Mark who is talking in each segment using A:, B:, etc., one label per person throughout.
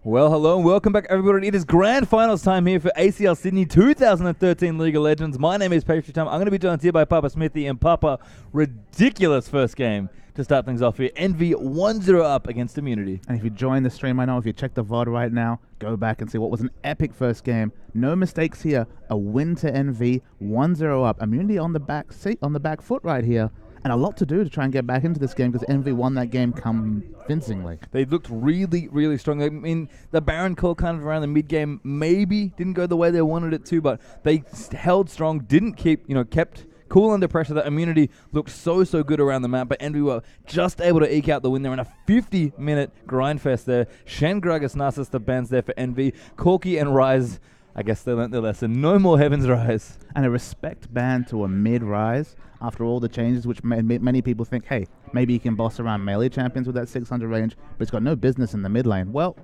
A: Well, hello and welcome back, everybody. It is grand finals time here for ACL Sydney 2013 League of Legends. My name is Patriot Tom. I'm going to be joined here by Papa Smithy and Papa. Ridiculous first game to start things off here. Envy 1-0 up against Immunity.
B: And if you join the stream right now, if you check the VOD right now, go back and see what was an epic first game. No mistakes here. A win to Envy, 1-0 up. Immunity on the back seat, on the back foot right here. And a lot to do to try and get back into this game because Envy won that game convincingly.
A: They looked really, really strong. I mean, the Baron call kind of around the mid-game maybe didn't go the way they wanted it to, but they held strong, kept cool under pressure. That Immunity looked so good around the map, but Envy were just able to eke out the win there in a 50-minute grind fest there. Shen, Gragas, Narcissus, the bans there for Envy. Corki and Rise, I guess they learnt their lesson. No more Heaven's Rise.
B: And a respect ban to a mid-rise after all the changes, which many people think, hey, maybe he can boss around melee champions with that 600 range, but he's got no business in the mid lane. Well,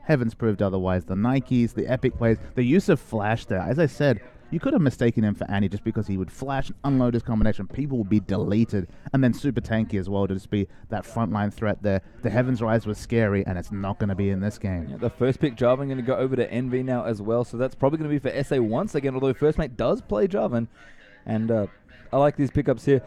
B: Heaven's proved otherwise. The Nikes, the epic plays, the use of flash there. As I said, you could have mistaken him for Annie just because he would flash and unload his combination. People would be deleted. And then super tanky as well to just be that frontline threat there. The Heaven's Rise was scary, and it's not going to be in this game.
A: Yeah, the first pick Jarvan going to go over to Envy now as well, so that's probably going to be for SA once again, although First Mate does play Jarvan. And I like these pickups here.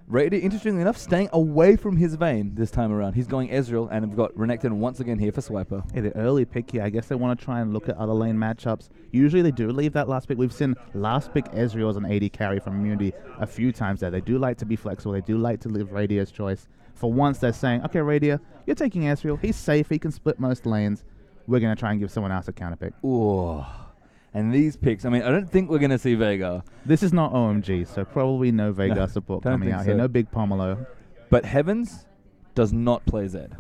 A: Raider, interestingly enough, staying away from his Vayne this time around. He's going Ezreal, and we've got Renekton once again here for Swiper.
B: Hey, the early pick here, I guess they want to try and look at other lane matchups. Usually they do leave that last pick. We've seen last pick Ezreal as an AD carry from Immunity a few times there. They do like to be flexible. They do like to leave Radia's choice. For once, they're saying, okay, Radia, you're taking Ezreal. He's safe. He can split most lanes. We're going to try and give someone else a counter pick.
A: Ooh. And these picks, I mean, I don't think we're going to see Veigar.
B: This is not OMG, so probably no Veigar support coming out here. No big Pomelo.
A: But Heavens does not play Zed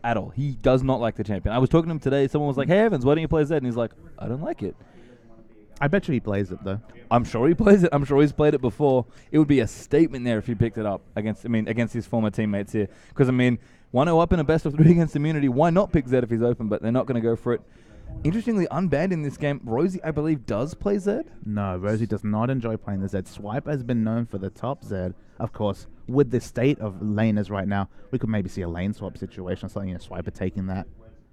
A: at all. He does not like the champion. I was talking to him today. Someone was like, hey, Heavens, why don't you play Zed? And he's like, I don't like it.
B: I bet you he plays it, though.
A: I'm sure he plays it. I'm sure he's played it before. It would be a statement there if he picked it up against his former teammates here. Because, 1-0 up in a best of 3 against Immunity. Why not pick Zed if he's open? But they're not going to go for it. Interestingly, unbanned in this game, Rosie, I believe, does play Zed?
B: No, Rosie does not enjoy playing the Zed. Swipe has been known for the top Zed. Of course, with the state of laners right now, we could maybe see a lane swap situation or something, Swiper taking that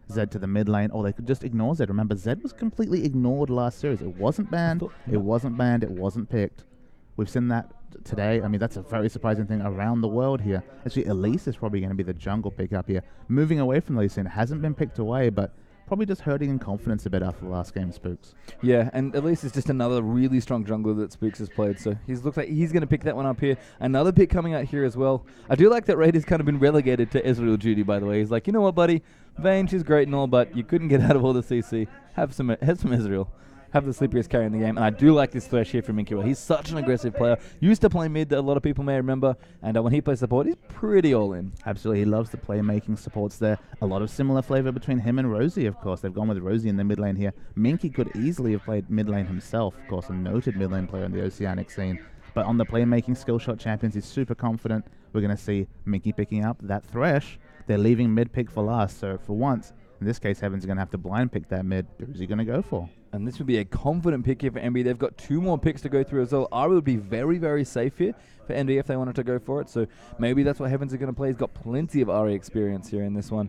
B: Zed to the mid lane, or they could just ignore Zed. Remember, Zed was completely ignored last series. It wasn't banned, it wasn't banned, it wasn't picked. We've seen that today. That's a very surprising thing around the world here. Actually, Elise is probably going to be the jungle pickup here. Moving away from Elise, hasn't been picked away, but probably just hurting in confidence a bit after the last game, Spooks.
A: Yeah, and Elise is just another really strong jungler that Spooks has played, so he looks like he's going to pick that one up here. Another pick coming out here as well. I do like that Raid's kind of been relegated to Ezreal duty, by the way. He's like, you know what, buddy? Vayne, she's great and all, but you couldn't get out of all the CC. Have some Ezreal. Have the sleepiest carry in the game. And I do like this Thresh here from Minky. He's such an aggressive player. Used to play mid that a lot of people may remember. And when he plays support, he's pretty all in.
B: Absolutely. He loves the playmaking supports there. A lot of similar flavor between him and Rosie, of course. They've gone with Rosie in the mid lane here. Minky could easily have played mid lane himself, of course, a noted mid lane player in the Oceanic scene. But on the playmaking skill shot champions, he's super confident. We're going to see Minky picking up that Thresh. They're leaving mid pick for last. So for once, in this case, Heaven's going to have to blind pick that mid. Who's he going to go for?
A: And this would be a confident pick here for NB. They've got 2 more picks to go through as well. Ari would be very, very safe here for NB if they wanted to go for it. So maybe that's what Heavens are going to play. He's got plenty of Ari experience here in this one.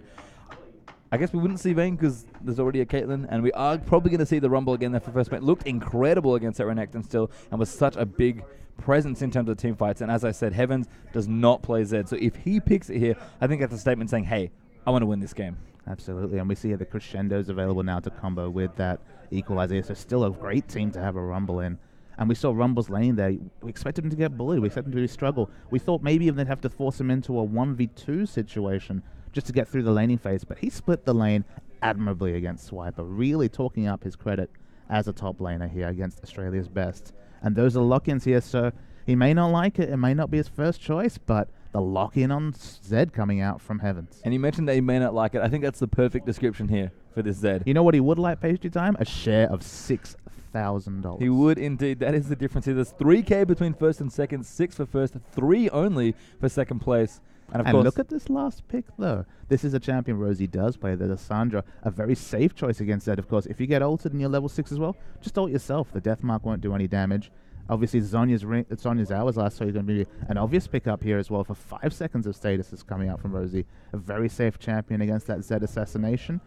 A: I guess we wouldn't see Vayne because there's already a Caitlyn. And we are probably going to see the Rumble again there for First Mate. Looked incredible against that Renekton still and was such a big presence in terms of team fights. And as I said, Heavens does not play Zed. So if he picks it here, I think that's a statement saying, hey, I want to win this game.
B: Absolutely, and we see the Crescendo's available now to combo with that Equalizer, so still a great team to have a Rumble in. And we saw Rumble's lane there. We expected him to get bullied. We expected him to really struggle. We thought maybe even they'd have to force him into a 1v2 situation just to get through the laning phase, but he split the lane admirably against Swiper, really talking up his credit as a top laner here against Australia's best. And those are lock-ins here, so he may not like it. It may not be his first choice, but the lock-in on Zed coming out from Heavens.
A: And he mentioned that he may not like it. I think that's the perfect description here for this Zed.
B: You know what he would like, Pastry Time? A share of $6,000.
A: He would indeed. That is the difference here. There's $3K between first and second, 6 for first, 3 only for second place. And of course,
B: look at this last pick, though. This is a champion Rosie does play. There's Sandra, a very safe choice against Zed, of course. If you get ulted and you're level 6 as well, just ult yourself. The death mark won't do any damage. Obviously, Zhonya's hours last, so he's going to be an obvious pickup here as well for 5 seconds of status is coming out from Rosie. A very safe champion against that Zed assassination.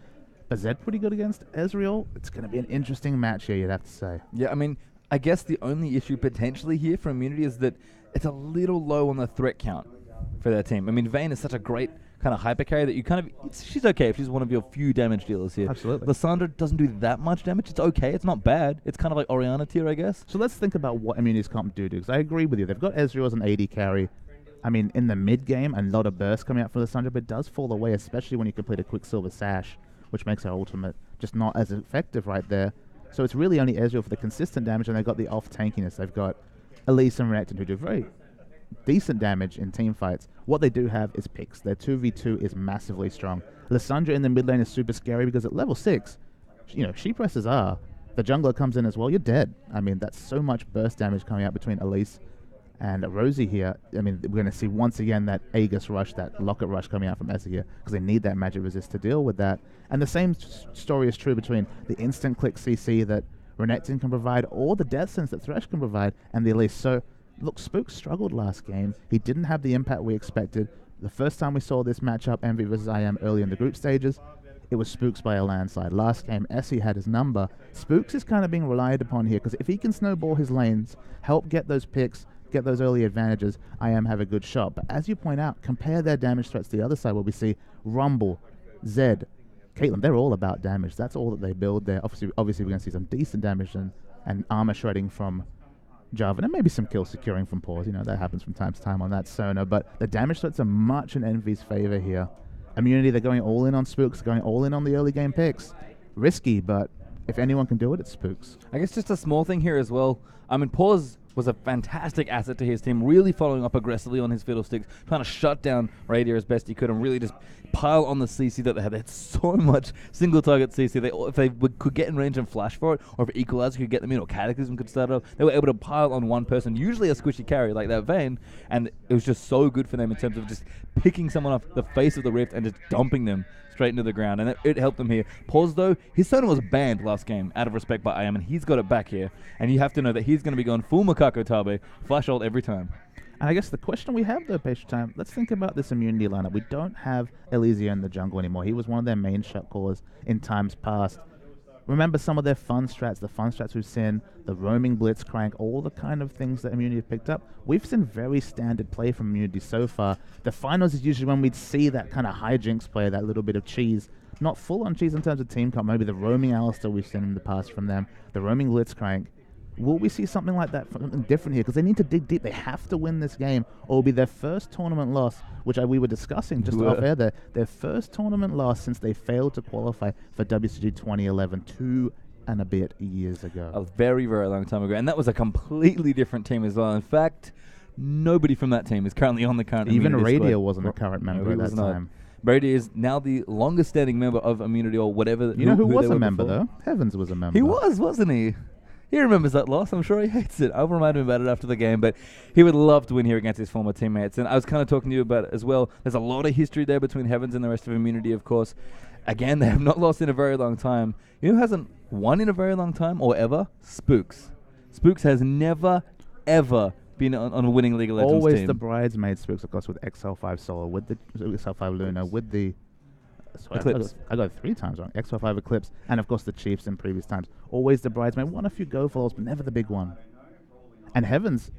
B: Is Zed pretty good against Ezreal? It's going to be an interesting match here, you'd have to say.
A: Yeah, I mean, I guess the only issue potentially here for Immunity is that it's a little low on the threat count for their team. I mean, Vayne is such a great kind of hyper carry that you kind of... she's okay if she's one of your few damage dealers here.
B: Absolutely.
A: Lissandra doesn't do that much damage. It's okay. It's not bad. It's kind of like Orianna tier, I guess.
B: So let's think about what Immunity's comp do, because I agree with you. They've got Ezreal as an AD carry. I mean, in the mid-game, a lot of bursts coming out from Lissandra, but it does fall away, especially when you complete a Quicksilver Sash, which makes her ultimate just not as effective right there. So it's really only Ezreal for the consistent damage, and they've got the off-tankiness. They've got Elise and Renekton who do very decent damage in team fights. What they do have is picks. Their 2v2 is massively strong. Lissandra in the mid lane is super scary because at level 6, she presses R. The jungler comes in as well, you're dead. I mean, that's so much burst damage coming out between Elise and Rosie here. I mean, we're going to see once again that Aegis rush, that Locket rush coming out from Ezreal here, because they need that magic resist to deal with that. And the same story is true between the instant click CC that Renekton can provide, or the death sense that Thresh can provide, and the Elise. So, look, Spook struggled last game. He didn't have the impact we expected. The first time we saw this matchup, Envy versus IM early in the group stages, it was Spooks by a landslide. Last game, Essie had his number. Spooks is kind of being relied upon here, because if he can snowball his lanes, help get those picks, get those early advantages, IM have a good shot. But as you point out, compare their damage threats to the other side, where we see Rumble, Zed, Caitlyn, they're all about damage. That's all that they build there. Obviously we're going to see some decent damage and armor shredding from Jarvan, and maybe some kill securing from Paws. That happens from time to time on that Sona. But the damage threats are much in Envy's favor here. Immunity, they're going all in on Spooks, going all in on the early game picks. Risky, but if anyone can do it, it's Spooks.
A: I guess just a small thing here as well. I mean, Paws was a fantastic asset to his team, really following up aggressively on his Fiddlesticks, trying to shut down Radier as best he could and really just pile on the CC that they had. They had so much single target CC. If they could get in range and flash for it, or if Equalizer could get them in, or Cataclysm could start off, they were able to pile on one person, usually a squishy carry like that Vayne, and it was just so good for them in terms of just picking someone off the face of the rift and just dumping them straight into the ground, and it helped them here. Pause though, his Sona was banned last game out of respect by IM, and he's got it back here, and you have to know that he's going to be going full Macaco Tabe, flash ult every time.
B: And I guess the question we have though, Patient Time, let's think about this Immunity lineup. We don't have Elysia in the jungle anymore. He was one of their main shot callers in times past. Remember some of their fun strats, the fun strats we've seen, the roaming Blitzcrank, all the kind of things that Immunity have picked up. We've seen very standard play from Immunity so far. The finals is usually when we'd see that kind of hijinks play, that little bit of cheese. Not full on cheese in terms of team comp, maybe the roaming Alistair we've seen in the past from them, the roaming Blitzcrank. Will we see something like that, something different here? Because they need to dig deep. They have to win this game, or it'll be their first tournament loss, which we were discussing just off air there. Their first tournament loss since they failed to qualify for WCG 2011, 2 and a bit years ago.
A: A very, very long time ago. And that was a completely different team as well. In fact, nobody from that team is currently on the current
B: Even
A: Immunity
B: Radio
A: squad.
B: wasn't a current member at that time.
A: Brady is now the longest standing member of Immunity, or whatever.
B: You know who was a member, though? Heavens was a member.
A: He was, wasn't he? He remembers that loss. I'm sure he hates it. I'll remind him about it after the game, but he would love to win here against his former teammates. And I was kind of talking to you about it as well. There's a lot of history there between Heavens and the rest of Immunity, of course. Again, they have not lost in a very long time. You know who hasn't won in a very long time, or ever? Spooks. Spooks has never, ever been on a winning League of Legends
B: Always
A: team.
B: the bridesmaid Spooks, of course, with XL5 Solo, with the XL5 Luna, with the...
A: Eclipse.
B: I got 3 times wrong. XL5 Eclipse, and of course the Chiefs in previous times. Always the bridesmaid. Won a few go-falls, but never the big one. And Heavens,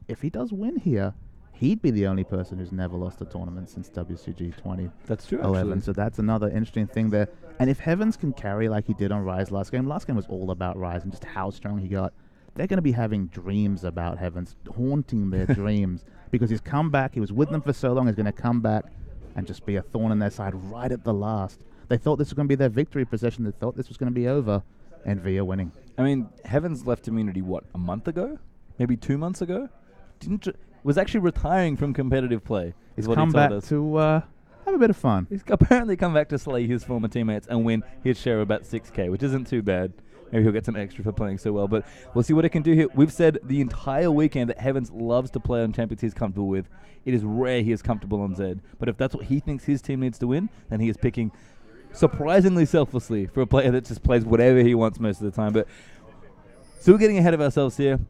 B: if he does win here, he'd be the only person who's never lost a tournament since WCG 2011.
A: That's true, actually.
B: So that's another interesting thing there. And if Heavens can carry like he did on Rise last game was all about Rise and just how strong he got. They're going to be having dreams about Heavens, haunting their dreams, because he's come back. He was with them for so long. He's going to come back and just be a thorn in their side right at the last. They thought this was going to be their victory possession. They thought this was going to be over, and Via winning.
A: I mean, Heavens left Immunity, what, a month ago? Maybe 2 months ago? Was actually retiring from competitive play, is what he told us.
B: Come back to have a bit of fun.
A: He's apparently come back to slay his former teammates and win his share of about 6K, which isn't too bad. Maybe he'll get some extra for playing so well, but we'll see what it can do here. We've said the entire weekend that Heavens loves to play on champions he's comfortable with. It is rare he is comfortable on Zed, but if that's what he thinks his team needs to win, then he is picking surprisingly selflessly for a player that just plays whatever he wants most of the time. But still getting ahead of ourselves here.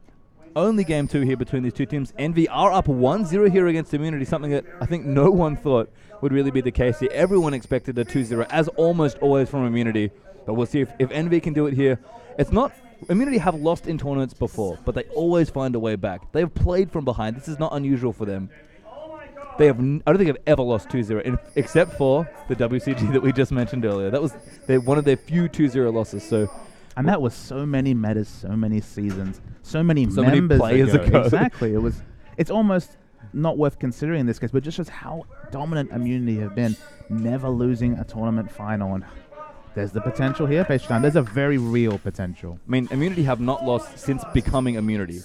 A: only game 2 here between these two teams. Envy are up 1-0 here against Immunity, something that I think no one thought would really be the case here. Everyone expected a 2-0, as almost always from Immunity. But we'll see if Envy can do it here. It's not... Immunity have lost in tournaments before, but they always find a way back. They have played from behind. This is not unusual for them. They have... I don't think they've ever lost 2-0, except for the WCG that we just mentioned earlier. That was one of their few 2-0 losses, so...
B: And that was so many metas, so many seasons, so many
A: players ago.
B: Exactly. It's almost not worth considering in this case, but just shows how dominant Immunity have been, never losing a tournament final. And there's the potential here, Patreon. There's a very real potential.
A: I mean, Immunity have not lost since becoming Immunity.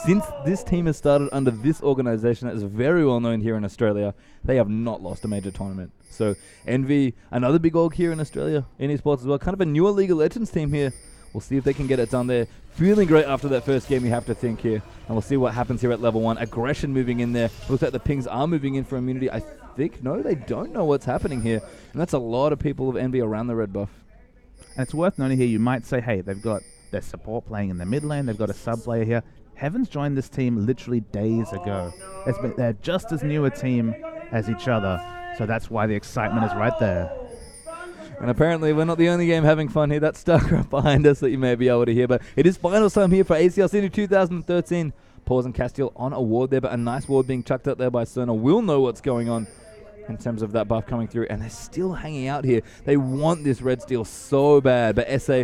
A: Since this team has started under this organization that is very well known here in Australia, they have not lost a major tournament. So Envy, another big org here in Australia, in esports as well. Kind of a newer League of Legends team here. We'll see if they can get it done there. Feeling great after that first game, you have to think here. And we'll see what happens here at level 1. Aggression moving in there. Looks like the pings are moving in for Immunity. I think, no, they don't know what's happening here. And that's a lot of people of Envy around the red buff.
B: And it's worth noting here, you might say, hey, they've got their support playing in the mid lane. They've got a sub player here. Heaven's joined this team literally days ago. They're just as new a team as each other. So that's why the excitement is right there.
A: And apparently we're not the only game having fun here. That's StarCraft behind us that you may be able to hear. But it is finals time here for ACL Senior 2013. Pause and Castiel on a ward there, but a nice ward being chucked out there by Cerner. We'll know what's going on in terms of that buff coming through. And they're still hanging out here. They want this red steal so bad. But SA,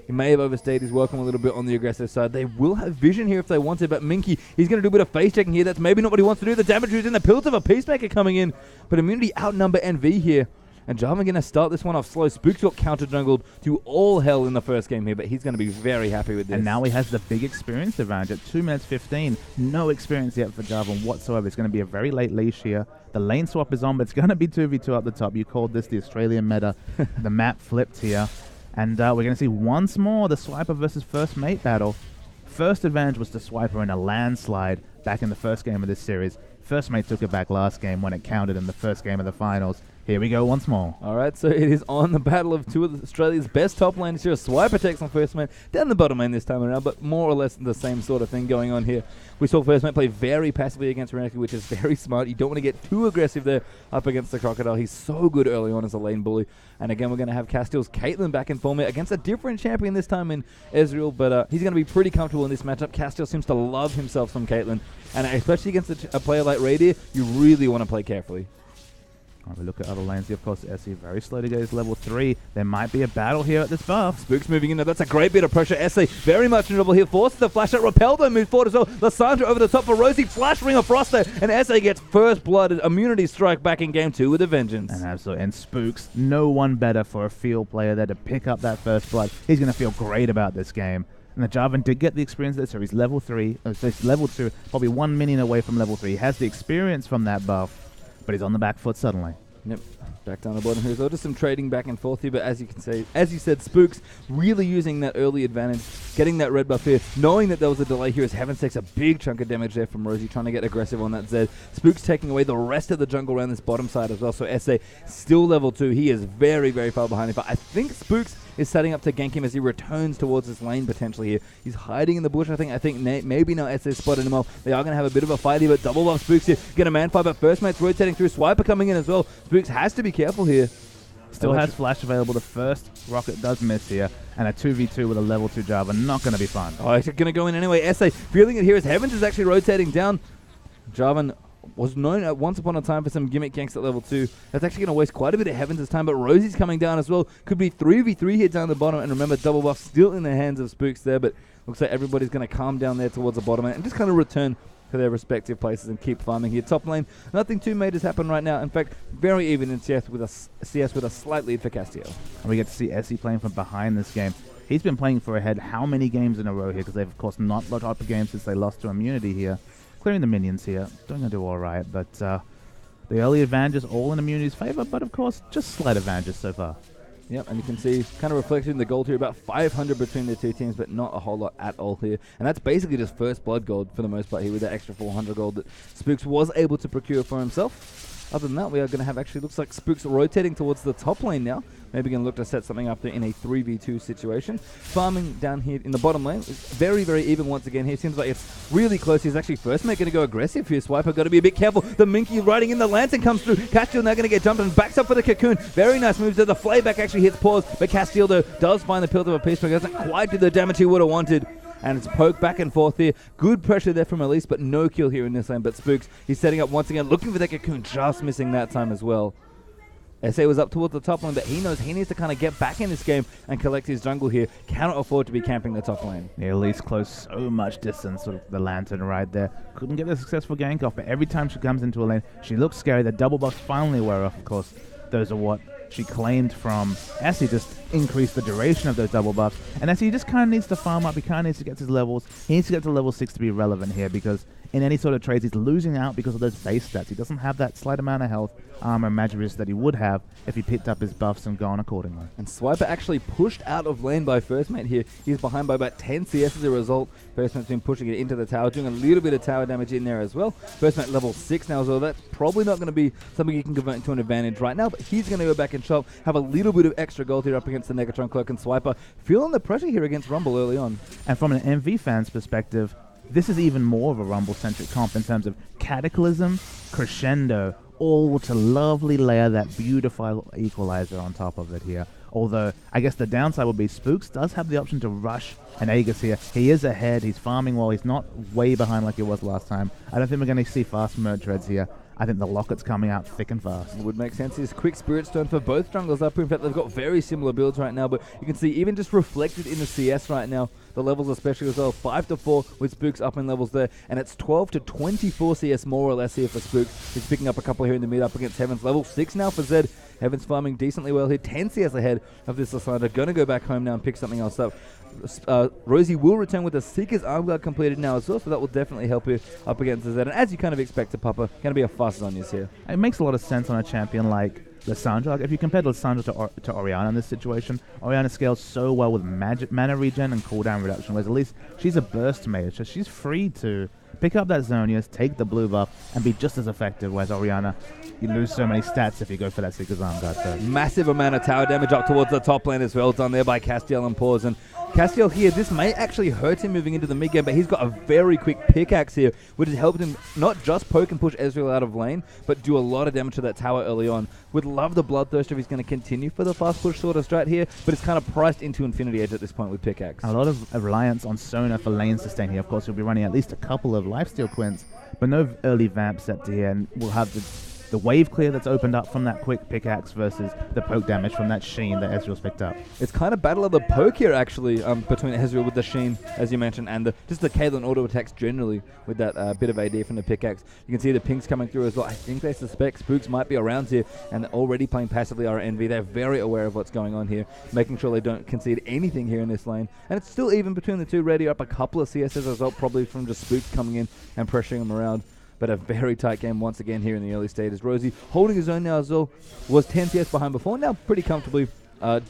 A: he may have overstayed his welcome a little bit on the aggressive side. They will have vision here if they want to. But Minky, he's going to do a bit of face checking here. That's maybe not what he wants to do. The damage is in the Pills of a Peacemaker coming in. But Immunity outnumber NV here. And Jarvan going to start this one off slow. Spooks got counter-jungled to all hell in the first game here, but he's going to be very happy with this.
B: And now he has the big experience advantage at 2 minutes 15. No experience yet for Jarvan whatsoever. It's going to be a very late leash here. The lane swap is on, but it's going to be 2v2 up the top. You called this the Australian meta. The map flipped here. And we're going to see once more the Swiper versus First Mate battle. First advantage was to Swiper in a landslide back in the first game of this series. First Mate took it back last game when it counted in the first game of the finals. Here we go once more.
A: All right, so it is on the battle of two of Australia's best top laners here. Swiper takes on First Mate down the bottom lane this time around, but more or less the same sort of thing going on here. We saw First Mate play very passively against Renekton, which is very smart. You don't want to get too aggressive there up against the Crocodile. He's so good early on as a lane bully. And again, we're going to have Castiel's Caitlyn back in form against a different champion this time in Ezreal, but he's going to be pretty comfortable in this matchup. Castiel seems to love himself some Caitlyn, and especially against a player like Radier, you really want to play carefully.
B: We look at other lanes here, of course, SE very slow to get his level 3. There might be a battle here at this buff.
A: Spooks moving in there. That's a great bit of pressure. SA very much in trouble here. Forces the flash out. Repeldo moves forward as well. Lissandra over the top for Rosie. Flash Ring of Frost there. And SA gets first blood. Immunity strike back in game 2 with a vengeance.
B: And absolutely. And Spooks, no one better for a field player there to pick up that first blood. He's going to feel great about this game. And the Jarvan did get the experience there, so he's level 3. So he's level 2, probably 1 minion away from level 3. He has the experience from that buff, but he's on the back foot suddenly.
A: Yep. Back down the bottom here as well. Just some trading back and forth here, but as you can say, as you said, Spooks really using that early advantage, getting that red buff here, knowing that there was a delay here as Heaven takes a big chunk of damage there from Rosie, trying to get aggressive on that Zed. Spooks taking away the rest of the jungle around this bottom side as well, so SA still level 2. He is very, very far behind him, but I think Spooks is setting up to gank him as he returns towards this lane potentially here. He's hiding in the bush, I think maybe now SA spotted him off. They are going to have a bit of a fight here, but double buff Spooks here. Get a man fight, but First Mate's rotating through. Swiper coming in as well. Spooks has to be careful here.
B: Still has flash available. The first rocket does miss here, and a 2v2 with a level 2 Jarvan. Not going to be fun.
A: Oh, it's going to go in anyway. SA feeling it here as Heavens is actually rotating down. Jarvan was known at once upon a time for some gimmick ganks at level 2. That's actually going to waste quite a bit of Heavens' time, but Rosie's coming down as well. Could be 3v3 here down the bottom, and remember, double buff still in the hands of Spooks there, but looks like everybody's going to calm down there towards the bottom and just kind of return to their respective places and keep farming here. Top lane, nothing too major has happened right now. In fact, very even in CS with a slight lead for Castiel.
B: And we get to see SE playing from behind this game. He's been playing for ahead how many games in a row here, because they've, of course, not lost up a game since they lost to Immunity here. Clearing the minions here. Doing to do all right, but the early advantages all in Immunity's favor, but, of course, just slight advantages so far.
A: Yep, and you can see kind of reflected in the gold here, about 500 between the two teams, but not a whole lot at all here. And that's basically just first blood gold for the most part here with that extra 400 gold that Spooks was able to procure for himself. Other than that, we are going to have actually looks like Spooks rotating towards the top lane now. Maybe going to look to set something up there in a 3v2 situation. Farming down here in the bottom lane. It's very, very even once again here. Seems like it's really close. He's actually first mate going to go aggressive here. Swiper got to be a bit careful. The Minky riding in the Lantern comes through. Castiel now going to get jumped and backs up for the Cocoon. Very nice moves there. The Flayback actually hits pause, but Castiel though does find the Pilt of a Peace, but doesn't quite do the damage he would have wanted. And it's poke back and forth here. Good pressure there from Elise, but no kill here in this lane. But Spooks, he's setting up once again, looking for the Cocoon, just missing that time as well. SA was up towards the top lane, but he knows he needs to kind of get back in this game and collect his jungle here. Cannot afford to be camping the top lane.
B: Yeah, Elise close so much distance with the Lantern right there. Couldn't get a successful gank off, but every time she comes into a lane, she looks scary. The double buffs finally wear off, of course. Those are what she claimed from Essie, just increase the duration of those double buffs. And Essie just kind of needs to farm up. He kind of needs to get to his levels. He needs to get to level 6 to be relevant here, because in any sort of trades, he's losing out because of those base stats. He doesn't have that slight amount of health, armor, and magic resist that he would have if he picked up his buffs and gone accordingly.
A: And Swiper actually pushed out of lane by First Mate here. He's behind by about 10 CS as a result. First Mate's been pushing it into the tower, doing a little bit of tower damage in there as well. First Mate level 6 now as well. That's probably not going to be something you can convert into an advantage right now, but he's going to go back and shop, have a little bit of extra gold here up against the Negatron Cloak, and Swiper feeling the pressure here against Rumble early on.
B: And from an MV fan's perspective, this is even more of a Rumble-centric comp in terms of Cataclysm, Crescendo, all to lovely layer that beautiful equalizer on top of it here. Although, I guess the downside would be Spooks does have the option to rush an Aegis here. He is ahead, he's farming well, he's not way behind like he was last time. I don't think we're going to see fast merge treads here. I think the Locket's coming out thick and fast.
A: It would make sense. There's quick Spirit Stone for both junglers up. In fact, they've got very similar builds right now, but you can see even just reflected in the CS right now, the levels especially as well, 5 to 4 with Spooks up in levels there, and it's 12 to 24 CS more or less here for Spooks. He's picking up a couple here in the mid up against Heavens. Level 6 now for Zed. Heavens farming decently well here, 10 CS ahead of this Lysander. Going to go back home now and pick something else up. Rosie will return with the Seeker's Arm Guard completed now as well, so that will definitely help you up against the Zed. And as you kind of expect to Papa, going to be a fast Zonius here.
B: It makes a lot of sense on a champion like Lissandra. Like if you compare Lissandra to Orianna in this situation, Orianna scales so well with mana regen and cooldown reduction, whereas at least she's a burst mage, so she's free to pick up that Zonius, take the blue buff, and be just as effective, whereas Orianna, you lose so many stats if you go for that Seeker's Arm Guard. So.
A: Massive amount of tower damage up towards the top lane as well, done there by Castiel and Pause. And Castiel here, this may actually hurt him moving into the mid game, but he's got a very quick pickaxe here, which has helped him not just poke and push Ezreal out of lane, but do a lot of damage to that tower early on. Would love the Bloodthirster if he's going to continue for the fast push sort of strat here, but it's kind of priced into Infinity Edge at this point with pickaxe.
B: A lot of reliance on Sona for lane sustain here. Of course, he'll be running at least a couple of lifesteal Quints, but no early vamp set to here, and we'll have the wave clear that's opened up from that quick pickaxe versus the poke damage from that Sheen that Ezreal's picked up.
A: It's kind of battle of the poke here, actually, between Ezreal with the Sheen, as you mentioned, and just the Caitlyn auto attacks generally with that bit of AD from the pickaxe. You can see the pings coming through as well. I think they suspect Spooks might be around here, and they're already playing passively are Envy. They're very aware of what's going on here, making sure they don't concede anything here in this lane. And it's still even between the two. Ready up a couple of CS as a result, probably from just Spooks coming in and pressuring them around. But a very tight game once again here in the early stages. Rosie holding his own now as well. Was 10 CS behind before, now pretty comfortably.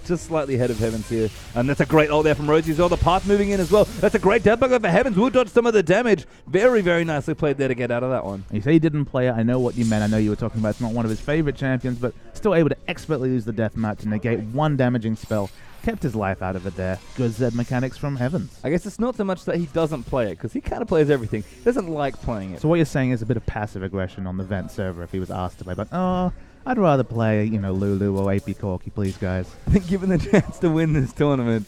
A: Just slightly ahead of Heavens here. And that's a great ult there from Rosie as well. The path moving in as well. That's a great death bug for Heavens. Will dodge some of the damage. Very, very nicely played there to get out of that one.
B: You say he didn't play it. I know what you meant. I know you were talking about it's not one of his favorite champions, but still able to expertly use the death mat to negate one damaging spell. Kept his life out of it there. Good Zed mechanics from Heavens.
A: I guess it's not so much that he doesn't play it, because he kind of plays everything. He doesn't like playing it.
B: So what you're saying is a bit of passive aggression on the Vent server if he was asked to play, but oh, I'd rather play, Lulu or AP Corki, please, guys.
A: I think given the chance to win this tournament,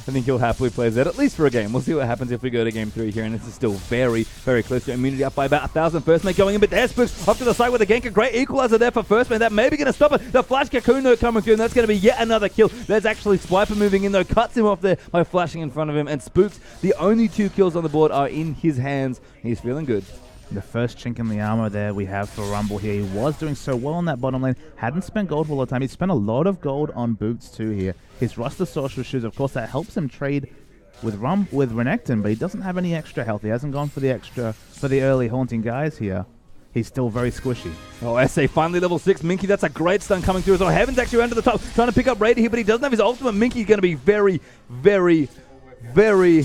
A: I think he'll happily play Zed, at least for a game. We'll see what happens if we go to game 3 here, and this is still very, very close to immunity, up by about 1,000. First Mate going in, but there's Spooks off to the side with the gank. A great equalizer there for First Mate. That may be going to stop it. The Flash Cocoon, though, coming through, and that's going to be yet another kill. There's actually Swiper moving in, though, cuts him off there by flashing in front of him, and Spooks, the only 2 kills on the board are in his hands. He's feeling good.
B: The first chink in the armor there we have for Rumble here. He was doing so well on that bottom lane. Hadn't spent gold for all the time. He spent a lot of gold on boots too here. His Rust Sorcerer's Shoes, of course, that helps him trade with Renekton, but he doesn't have any extra health. He hasn't gone for the early haunting guys here. He's still very squishy.
A: Oh, SA finally level 6. Minky, that's a great stun coming through as well. Heaven's actually around to the top, trying to pick up Raider here, but he doesn't have his ultimate. Minky's going to be very, very, very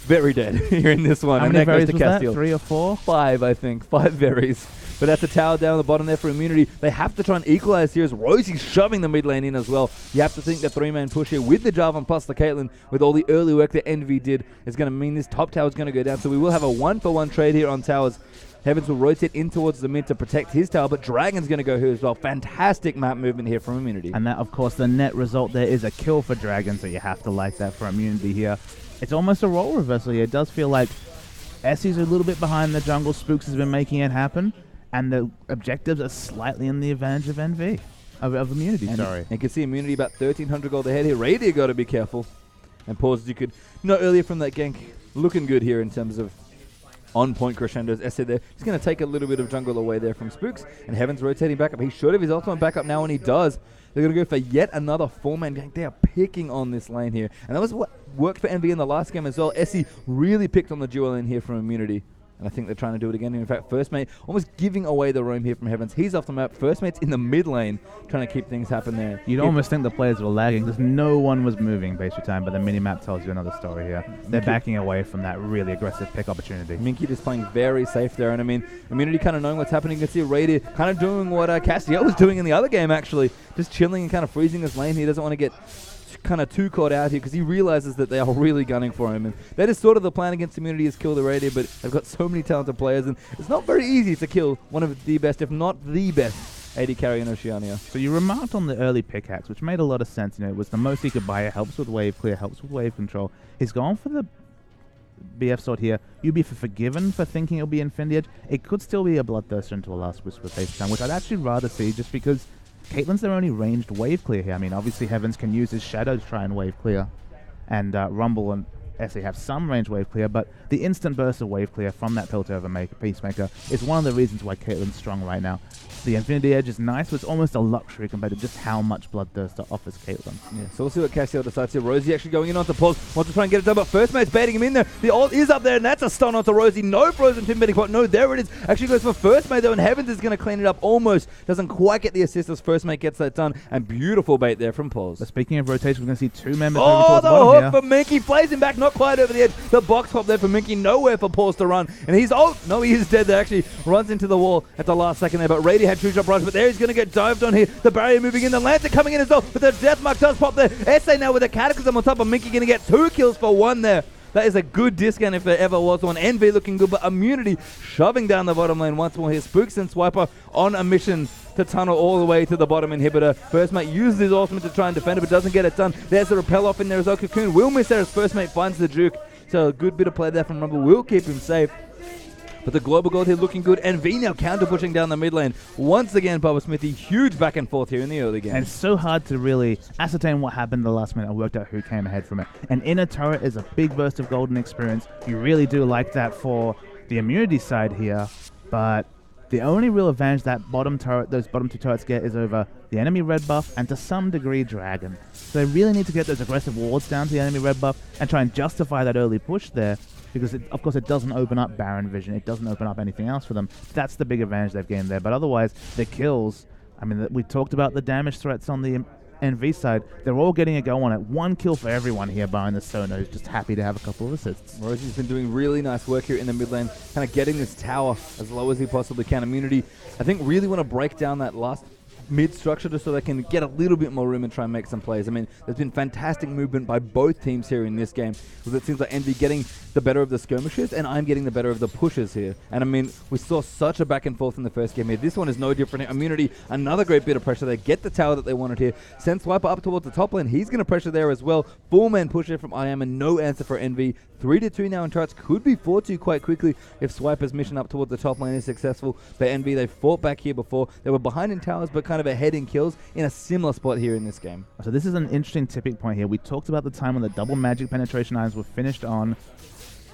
A: very dead here in this one.
B: How
A: and
B: many
A: that goes
B: berries
A: to
B: was that?
A: Castiel.
B: 3 or 4?
A: 5, I think. 5 berries. But that's a tower down the bottom there for Immunity. They have to try and equalize here as Rosie's shoving the mid lane in as well. You have to think the 3-man push here with the Jarvan plus the Caitlyn, with all the early work that Envy did, is going to mean this top tower is going to go down. So we will have a 1-for-1 trade here on towers. Heavens will rotate in towards the mid to protect his tower, but Dragon's going to go here as well. Fantastic map movement here from Immunity.
B: And that, of course, the net result there is a kill for Dragon, so you have to like that for Immunity here. It's almost a role reversal here. It does feel like Essie's a little bit behind the jungle. Spooks has been making it happen, and the objectives are slightly in the advantage of NV. Of Immunity,
A: and
B: sorry.
A: You can see Immunity about 1,300 gold ahead here. Radier got to be careful. And Pause, you could, earlier from that gank, looking good here in terms of on-point crescendos. Essie there. He's going to take a little bit of jungle away there from Spooks, and Heaven's rotating back up. He should have his ultimate back up now, and he does. They're going to go for yet another 4-man gank. They are picking on this lane here. And that was what worked for NV in the last game as well. Essie really picked on the duo lane here from Immunity. And I think they're trying to do it again. In fact, First Mate almost giving away the roam here from Heavens. He's off the map. First Mate's in the mid lane trying to keep things happen there.
B: You'd almost think the players were lagging because no one was moving base time, but the minimap tells you another story here. They're backing away from that really aggressive pick opportunity.
A: Minky just playing very safe there. And I mean, Immunity kind of knowing what's happening. You can see Radier kind of doing what Castiel was doing in the other game, actually. Just chilling and kind of freezing this lane. He doesn't want to get kind of too caught out here because he realizes that they are really gunning for him, and that is sort of the plan against Immunity, is kill the Radier, but they've got so many talented players and it's not very easy to kill one of the best, if not the best AD carry in Oceania.
B: So you remarked on the early pickaxe, which made a lot of sense. It was the most he could buy. It helps with wave clear, helps with wave control. He's gone for the BF sword here. You'd be forgiven for thinking it'll be Infinity Edge. It could still be a Bloodthirster into a Last Whisper face time, which I'd actually rather see, just because Caitlyn's their only ranged wave clear here. I mean, obviously Heavens can use his Shadow to try and wave clear, and Rumble and Essie have some range wave clear, but the instant burst of wave clear from that Piltover Peacemaker is one of the reasons why Caitlyn's strong right now. The Infinity Edge is nice, but it's almost a luxury compared to just how much Bloodthirster offers Caitlyn.
A: Yeah, so we'll see what Castiel decides here. Rosie actually going in onto Pause, wants to try and get it done, but First Mate's baiting him in there. The ult is up there, and that's a stun onto Rosie. No frozen Timberting pot. No, there it is. Actually goes for First Mate, though, and Heavens is going to clean it up almost. Doesn't quite get the assist as First Mate gets that done, and beautiful bait there from Pause.
B: But speaking of rotation, we're going to see 2 members moving towards the bottom
A: hook
B: here.
A: for Minky, plays him back, not quite over the edge. The box pop there for Minky, nowhere for Pause to run, and he's, no, he is dead there. Actually runs into the wall at the last second there, but Radier had 2-shot rush, but there he's going to get dived on here. The barrier moving in, the Lancer coming in as well, but the death mark does pop there. SA now with a Cataclysm on top of Minky, going to get 2 kills for 1 there. That is a good discount if there ever was one. Envy looking good, but Immunity shoving down the bottom lane once more here. Spooks and Swiper on a mission to tunnel all the way to the bottom inhibitor. First Mate uses his ultimate to try and defend it, but doesn't get it done. There's the repel off in there as well. Cocoon will miss there as First Mate finds the juke. So a good bit of play there from Rumble will keep him safe. But the global gold here looking good, and V now counter pushing down the mid lane. Once again, Bubba Smithy, huge back and forth here in the early game.
B: And it's so hard to really ascertain what happened in the last minute. I worked out who came ahead from it. An inner turret is a big burst of golden experience. You really do like that for the Immunity side here, but the only real advantage that those bottom 2 turrets get is over the enemy red buff and to some degree Dragon. So they really need to get those aggressive wards down to the enemy red buff and try and justify that early push there. Because, of course, it doesn't open up Baron Vision. It doesn't open up anything else for them. That's the big advantage they've gained there. But otherwise, the kills, I mean, we talked about the damage threats on the NV side. They're all getting a go on it. 1 kill for everyone here, barring the Sono, who's just happy to have a couple of assists.
A: Rosie's been doing really nice work here in the mid lane, kind of getting this tower as low as he possibly can. Immunity, I think, really want to break down that last mid structure just so they can get a little bit more room and try and make some plays. I mean, there's been fantastic movement by both teams here in this game, because it seems like Envy getting the better of the skirmishes and I'm getting the better of the pushes here. And I mean, we saw such a back and forth in the first game here. This one is no different. Immunity, another great bit of pressure. They get the tower that they wanted here. Send Swiper up towards the top lane. He's going to pressure there as well. 4-man push here from IM and no answer for Envy. 3-2 now in turrets. Could be 4-2 quite quickly if Swiper's mission up towards the top lane is successful. But Envy, they fought back here before. They were behind in towers, but kind of ahead in kills in a similar spot here in this game.
B: So this is an interesting tipping point here. We talked about the time when the double magic penetration items were finished on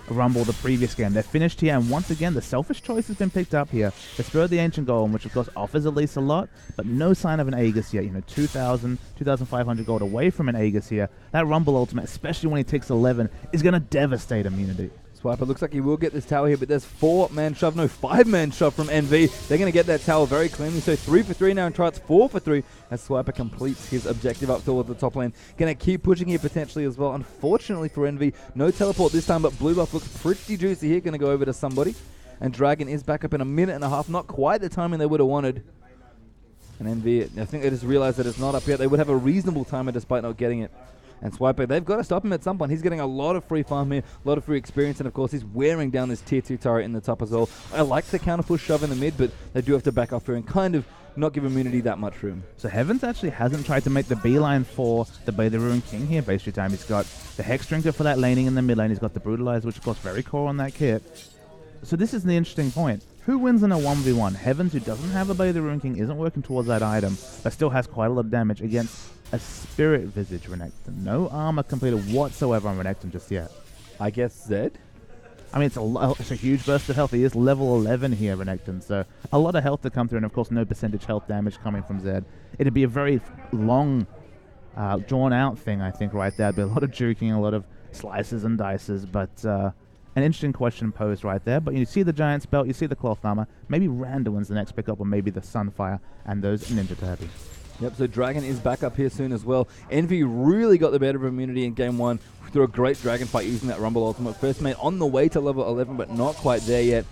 B: Rumble the previous game. They're finished here, and once again, the selfish choice has been picked up here. The Spirit of the Ancient Golem, which of course offers at least a lot, but no sign of an Aegis yet. 2,000, 2,500 gold away from an Aegis here. That Rumble ultimate, especially when he takes 11, is going to devastate Immunity.
A: Swiper looks like he will get this tower here, but there's 4-man shove, no 5-man shove from NV. They're going to get that tower very cleanly, so 3 for 3 now and Trites 4 for 3 as Swiper completes his objective up towards the top lane. Going to keep pushing here potentially as well. Unfortunately for NV, no teleport this time, but blue buff looks pretty juicy here. Going to go over to somebody, and Dragon is back up in a minute and a half. Not quite the timing they would have wanted. And NV, I think they just realized that it's not up yet. They would have a reasonable timer despite not getting it. And Swiper, they've got to stop him at some point. He's getting a lot of free farm here, a lot of free experience, and of course he's wearing down this tier 2 turret in the top as well. I like the counter push shove in the mid, but they do have to back off here and kind of not give immunity that much room.
B: So Heavens actually hasn't tried to make the beeline for the Bay the Ruin King here base time. He's got the Hex Drinker for that laning in the mid lane. He's got the Brutalize, which of course very core on that kit. So this is the interesting point. Who wins in a 1v1? Heavens, who doesn't have a Bay the Ruin King, isn't working towards that item, but still has quite a lot of damage against a Spirit Visage Renekton. No armor completed whatsoever on Renekton just yet.
A: I guess Zed?
B: I mean, it's a huge burst of health. He is level 11 here, Renekton, so a lot of health to come through, and of course no percentage health damage coming from Zed. It'd be a very long, drawn-out thing, I think, right there. There'd be a lot of juking, a lot of slices and dices, but an interesting question posed right there. But you see the Giant's Belt, you see the Cloth Armor. Maybe Randuin's the next pickup, or maybe the Sunfire and those Ninja Turbies.
A: Yep, so Dragon is back up here soon as well. Envy really got the better of immunity in game 1 through a great Dragon fight using that Rumble Ultimate. First mate on the way to level 11, but not quite there yet.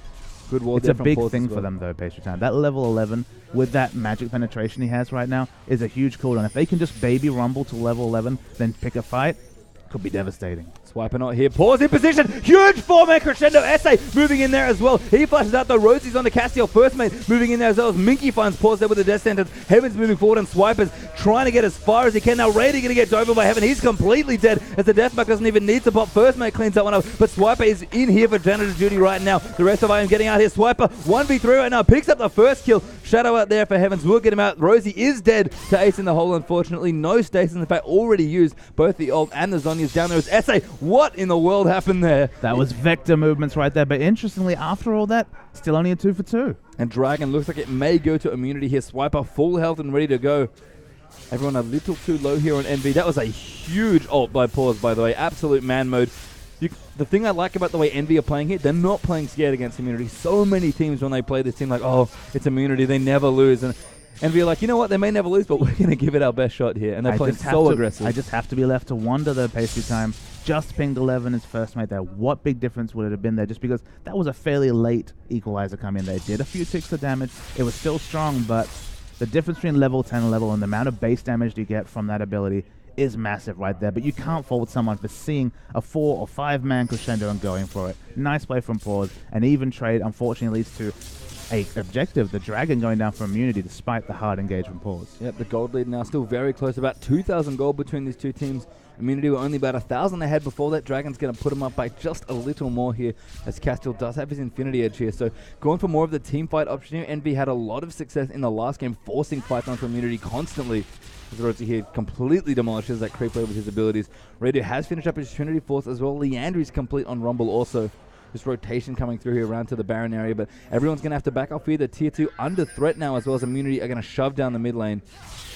A: Good ward there from Pause.
B: It's a big thing for them though, Pastry Time. That level 11, with that magic penetration he has right now, is a huge cooldown. If they can just baby Rumble to level 11, then pick a fight, could be devastating.
A: Swiper not here. Pause in position. Huge 4-man crescendo. Essay moving in there as well. He flashes out though. Rosie's on the Castiel. First mate moving in there as well as Minky finds Pause there with the death sentence. Heaven's moving forward and Swiper's trying to get as far as he can. Now Raider going to get dove by Heaven. He's completely dead as the deathmark doesn't even need to pop. First mate cleans that one up. But Swiper is in here for janitor duty right now. The rest of IM getting out here. Swiper 1v3 right now. Picks up the first kill. Shadow out there for Heavens. Will get him out. Rosie is dead to Ace in the hole, unfortunately. No stasis. In fact, already used both the ult and the Zhonya's down there. As Essay. What in the world happened there?
B: That was vector movements right there. But interestingly, after all that, still only a 2 for 2.
A: And Dragon looks like it may go to immunity here. Swiper full health and ready to go. Everyone a little too low here on NV. That was a huge ult by Pause, by the way. Absolute man mode. The thing I like about the way Envy are playing here, they're not playing scared against immunity. So many teams when they play this team like, oh, it's immunity, they never lose. And Envy are like, you know what, they may never lose, but we're going to give it our best shot here. And they're playing so aggressive.
B: I just have to be left to wonder though, Pastry Time. Just pinged 11 as first mate there. What big difference would it have been there? Just because that was a fairly late equalizer come in. They did a few ticks of damage. It was still strong, but the difference between level 10 and level and the amount of base damage you get from that ability is massive right there. But you can't fault someone for seeing a 4 or 5-man crescendo and going for it. Nice play from Pause. An even trade unfortunately leads to a objective, the Dragon going down for immunity despite the hard engagement Pause.
A: Yep, the gold lead now still very close. About 2,000 gold between these two teams. Immunity were only about 1,000 ahead before that. Dragon's going to put him up by just a little more here as Castiel does have his Infinity Edge here. So going for more of the team fight option here. NV had a lot of success in the last game forcing fights onto Immunity constantly. As Rosie here completely demolishes that creep with his abilities. Radio has finished up his Trinity Force as well. Leandry's complete on Rumble also. This rotation coming through here around to the Baron area, but everyone's going to have to back off here. The tier 2 under threat now, as well as Immunity are going to shove down the mid lane.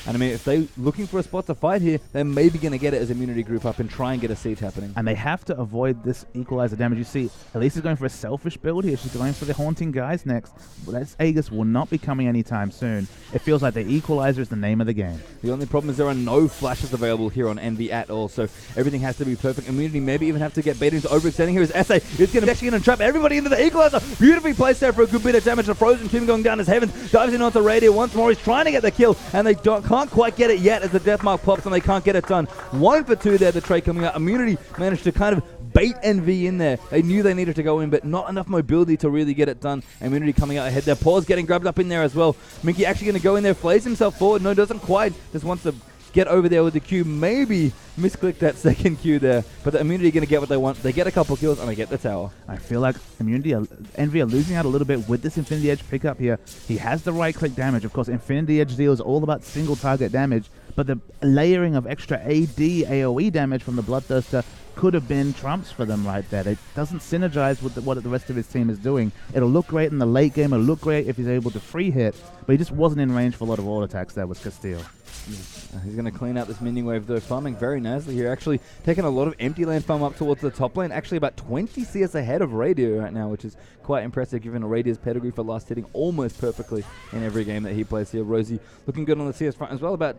A: And I mean, if they're looking for a spot to fight here, they're maybe going to get it as Immunity group up and try and get a siege happening.
B: And they have to avoid this equalizer damage. You see, Elise is going for a selfish build here. She's going for the Haunting Guys next. But that Aegis will not be coming anytime soon. It feels like the equalizer is the name of the game.
A: The only problem is there are no flashes available here on Envy at all, so everything has to be perfect. Immunity maybe even have to get baited into overextending here as SA is actually going to trap everybody into the equalizer. Beautifully placed there for a good bit of damage. The Frozen Tomb going down as Heavens dives in onto Radio once more. He's trying to get the kill, and they can't quite get it yet as the Deathmark pops and they can't get it done. 1 for 2 there, the trade coming out. Immunity managed to kind of bait NV in there. They knew they needed to go in, but not enough mobility to really get it done. Immunity coming out ahead there. Pause getting grabbed up in there as well. Minky actually going to go in there, flays himself forward. No, doesn't quite. Just wants to get over there with the Q. Maybe misclick that second Q there. But the Immunity are going to get what they want. They get a couple kills and they get the tower.
B: I feel like Envy are losing out a little bit with this Infinity Edge pickup here. He has the right click damage. Of course, Infinity Edge deals all about single target damage. But the layering of extra AD AoE damage from the Bloodthirster could have been trumps for them right there. It doesn't synergize with what the rest of his team is doing. It'll look great in the late game. It'll look great if he's able to free hit. But he just wasn't in range for a lot of auto attacks there with Castile.
A: He's going to clean out this minion wave though, farming very nicely here. Actually taking a lot of empty lane farm up towards the top lane. Actually about 20 CS ahead of Radio right now, which is quite impressive given Radio's pedigree for last hitting almost perfectly in every game that he plays here. Rosie looking good on the CS front as well, about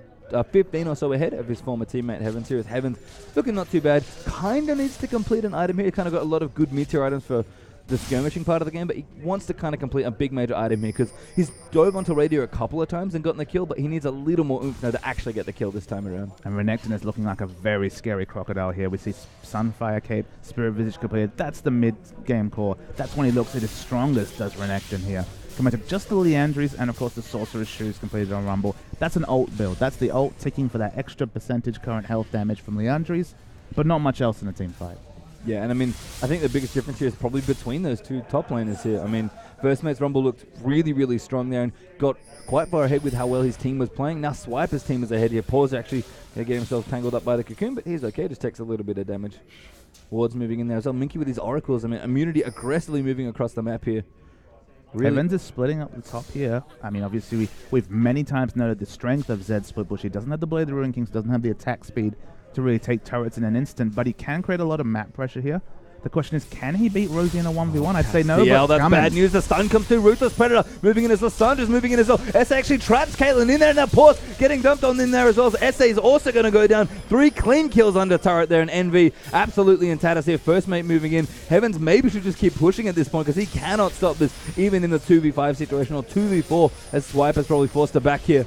A: 15 or so ahead of his former teammate Heavens here. As Heavens looking not too bad. Kind of needs to complete an item here. Kind of got a lot of good meteor items for the skirmishing part of the game, but he wants to kind of complete a big major item here because he's dove onto Radio a couple of times and gotten the kill, but he needs a little more oomph now to actually get the kill this time around.
B: And Renekton is looking like a very scary crocodile here. We see Sunfire Cape, Spirit Visage completed. That's the mid-game core. That's when he looks at his strongest, does Renekton here. Compared to just the Leandries and of course the Sorcerer's Shoes completed on Rumble. That's an ult build. That's the ult ticking for that extra percentage current health damage from Leandries, but not much else in a team fight.
A: Yeah, and I mean, I think the biggest difference here is probably between those two top laners here. I mean, First Mate's Rumble looked really strong there and got quite far ahead with how well his team was playing. Now Swiper's team is ahead here. Paws actually getting himself tangled up by the cocoon, but he's okay, just takes a little bit of damage. Ward's moving in there as well. Minky with his oracles. I mean, Immunity aggressively moving across the map here.
B: Really? Heavens is splitting up the top here. I mean, obviously, we've many times noted the strength of Zed's split push. He doesn't have the Blade of the Ruin Kings, doesn't have the attack speed to really take turrets in an instant, but he can create a lot of map pressure here. The question is, can he beat Rosie in a 1v1? I'd say no,
A: yeah,
B: but
A: that's bad news. The stun comes through. Ruthless Predator moving in as well. Sandra's moving in as well. SA actually traps Caitlyn in there, and now Pause getting dumped on in there as well. So SA is also going to go down. 3 clean kills under turret there, and Envy absolutely in tatters here. First Mate moving in. Heavens maybe should just keep pushing at this point because he cannot stop this even in the 2v5 situation or 2v4 as Swiper's probably forced to back here.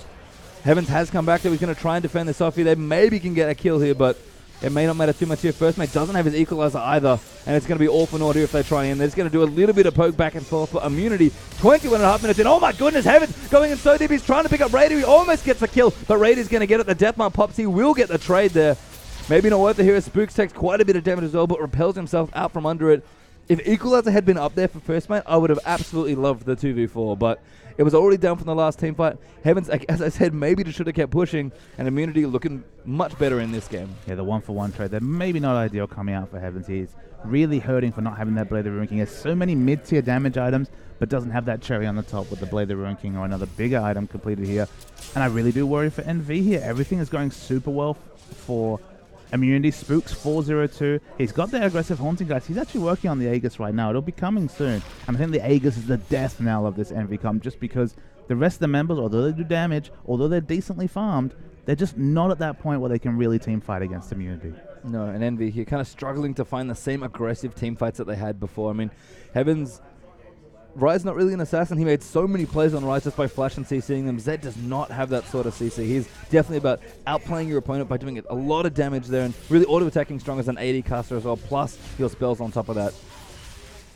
A: Heavens has come back there. He's going to try and defend this off here. They maybe can get a kill here, but it may not matter too much here. First Mate doesn't have his equalizer either, and it's going to be all for naught here if they try in. They're just going to do a little bit of poke back and forth for Immunity. 21.5 minutes in. Oh my goodness, Heavens going in so deep. He's trying to pick up Raider. He almost gets a kill, but Raider's going to get it. The Deathmark pops. He will get the trade there. Maybe not worth it here. Spooks takes quite a bit of damage as well, but repels himself out from under it. If Equalizer had been up there for First Mate, I would have absolutely loved the 2v4, but it was already down from the last team fight. Heavens, as I said, maybe just should have kept pushing, and Immunity looking much better in this game.
B: Yeah, the 1-for-1 trade, they're maybe not ideal coming out for Heavens. He's really hurting for not having that Blade of the Ruin King. He has so many mid-tier damage items, but doesn't have that cherry on the top with the Blade of the Ruin King or another bigger item completed here. And I really do worry for NV here. Everything is going super well for Immunity. Spooks 402. He's got the aggressive Haunting guys. He's actually working on the Aegis right now. It'll be coming soon. And I think the Aegis is the death knell of this NV comp just because the rest of the members, although they do damage, although they're decently farmed, they're just not at that point where they can really team fight against Immunity.
A: No, and Envy here kind of struggling to find the same aggressive team fights that they had before. I mean, Heavens, Rise not really an assassin. He made so many plays on Rise just by flash and CCing them. Zed does not have that sort of CC. He's definitely about outplaying your opponent by doing a lot of damage there and really auto-attacking strong as an AD caster as well, plus your spells on top of that.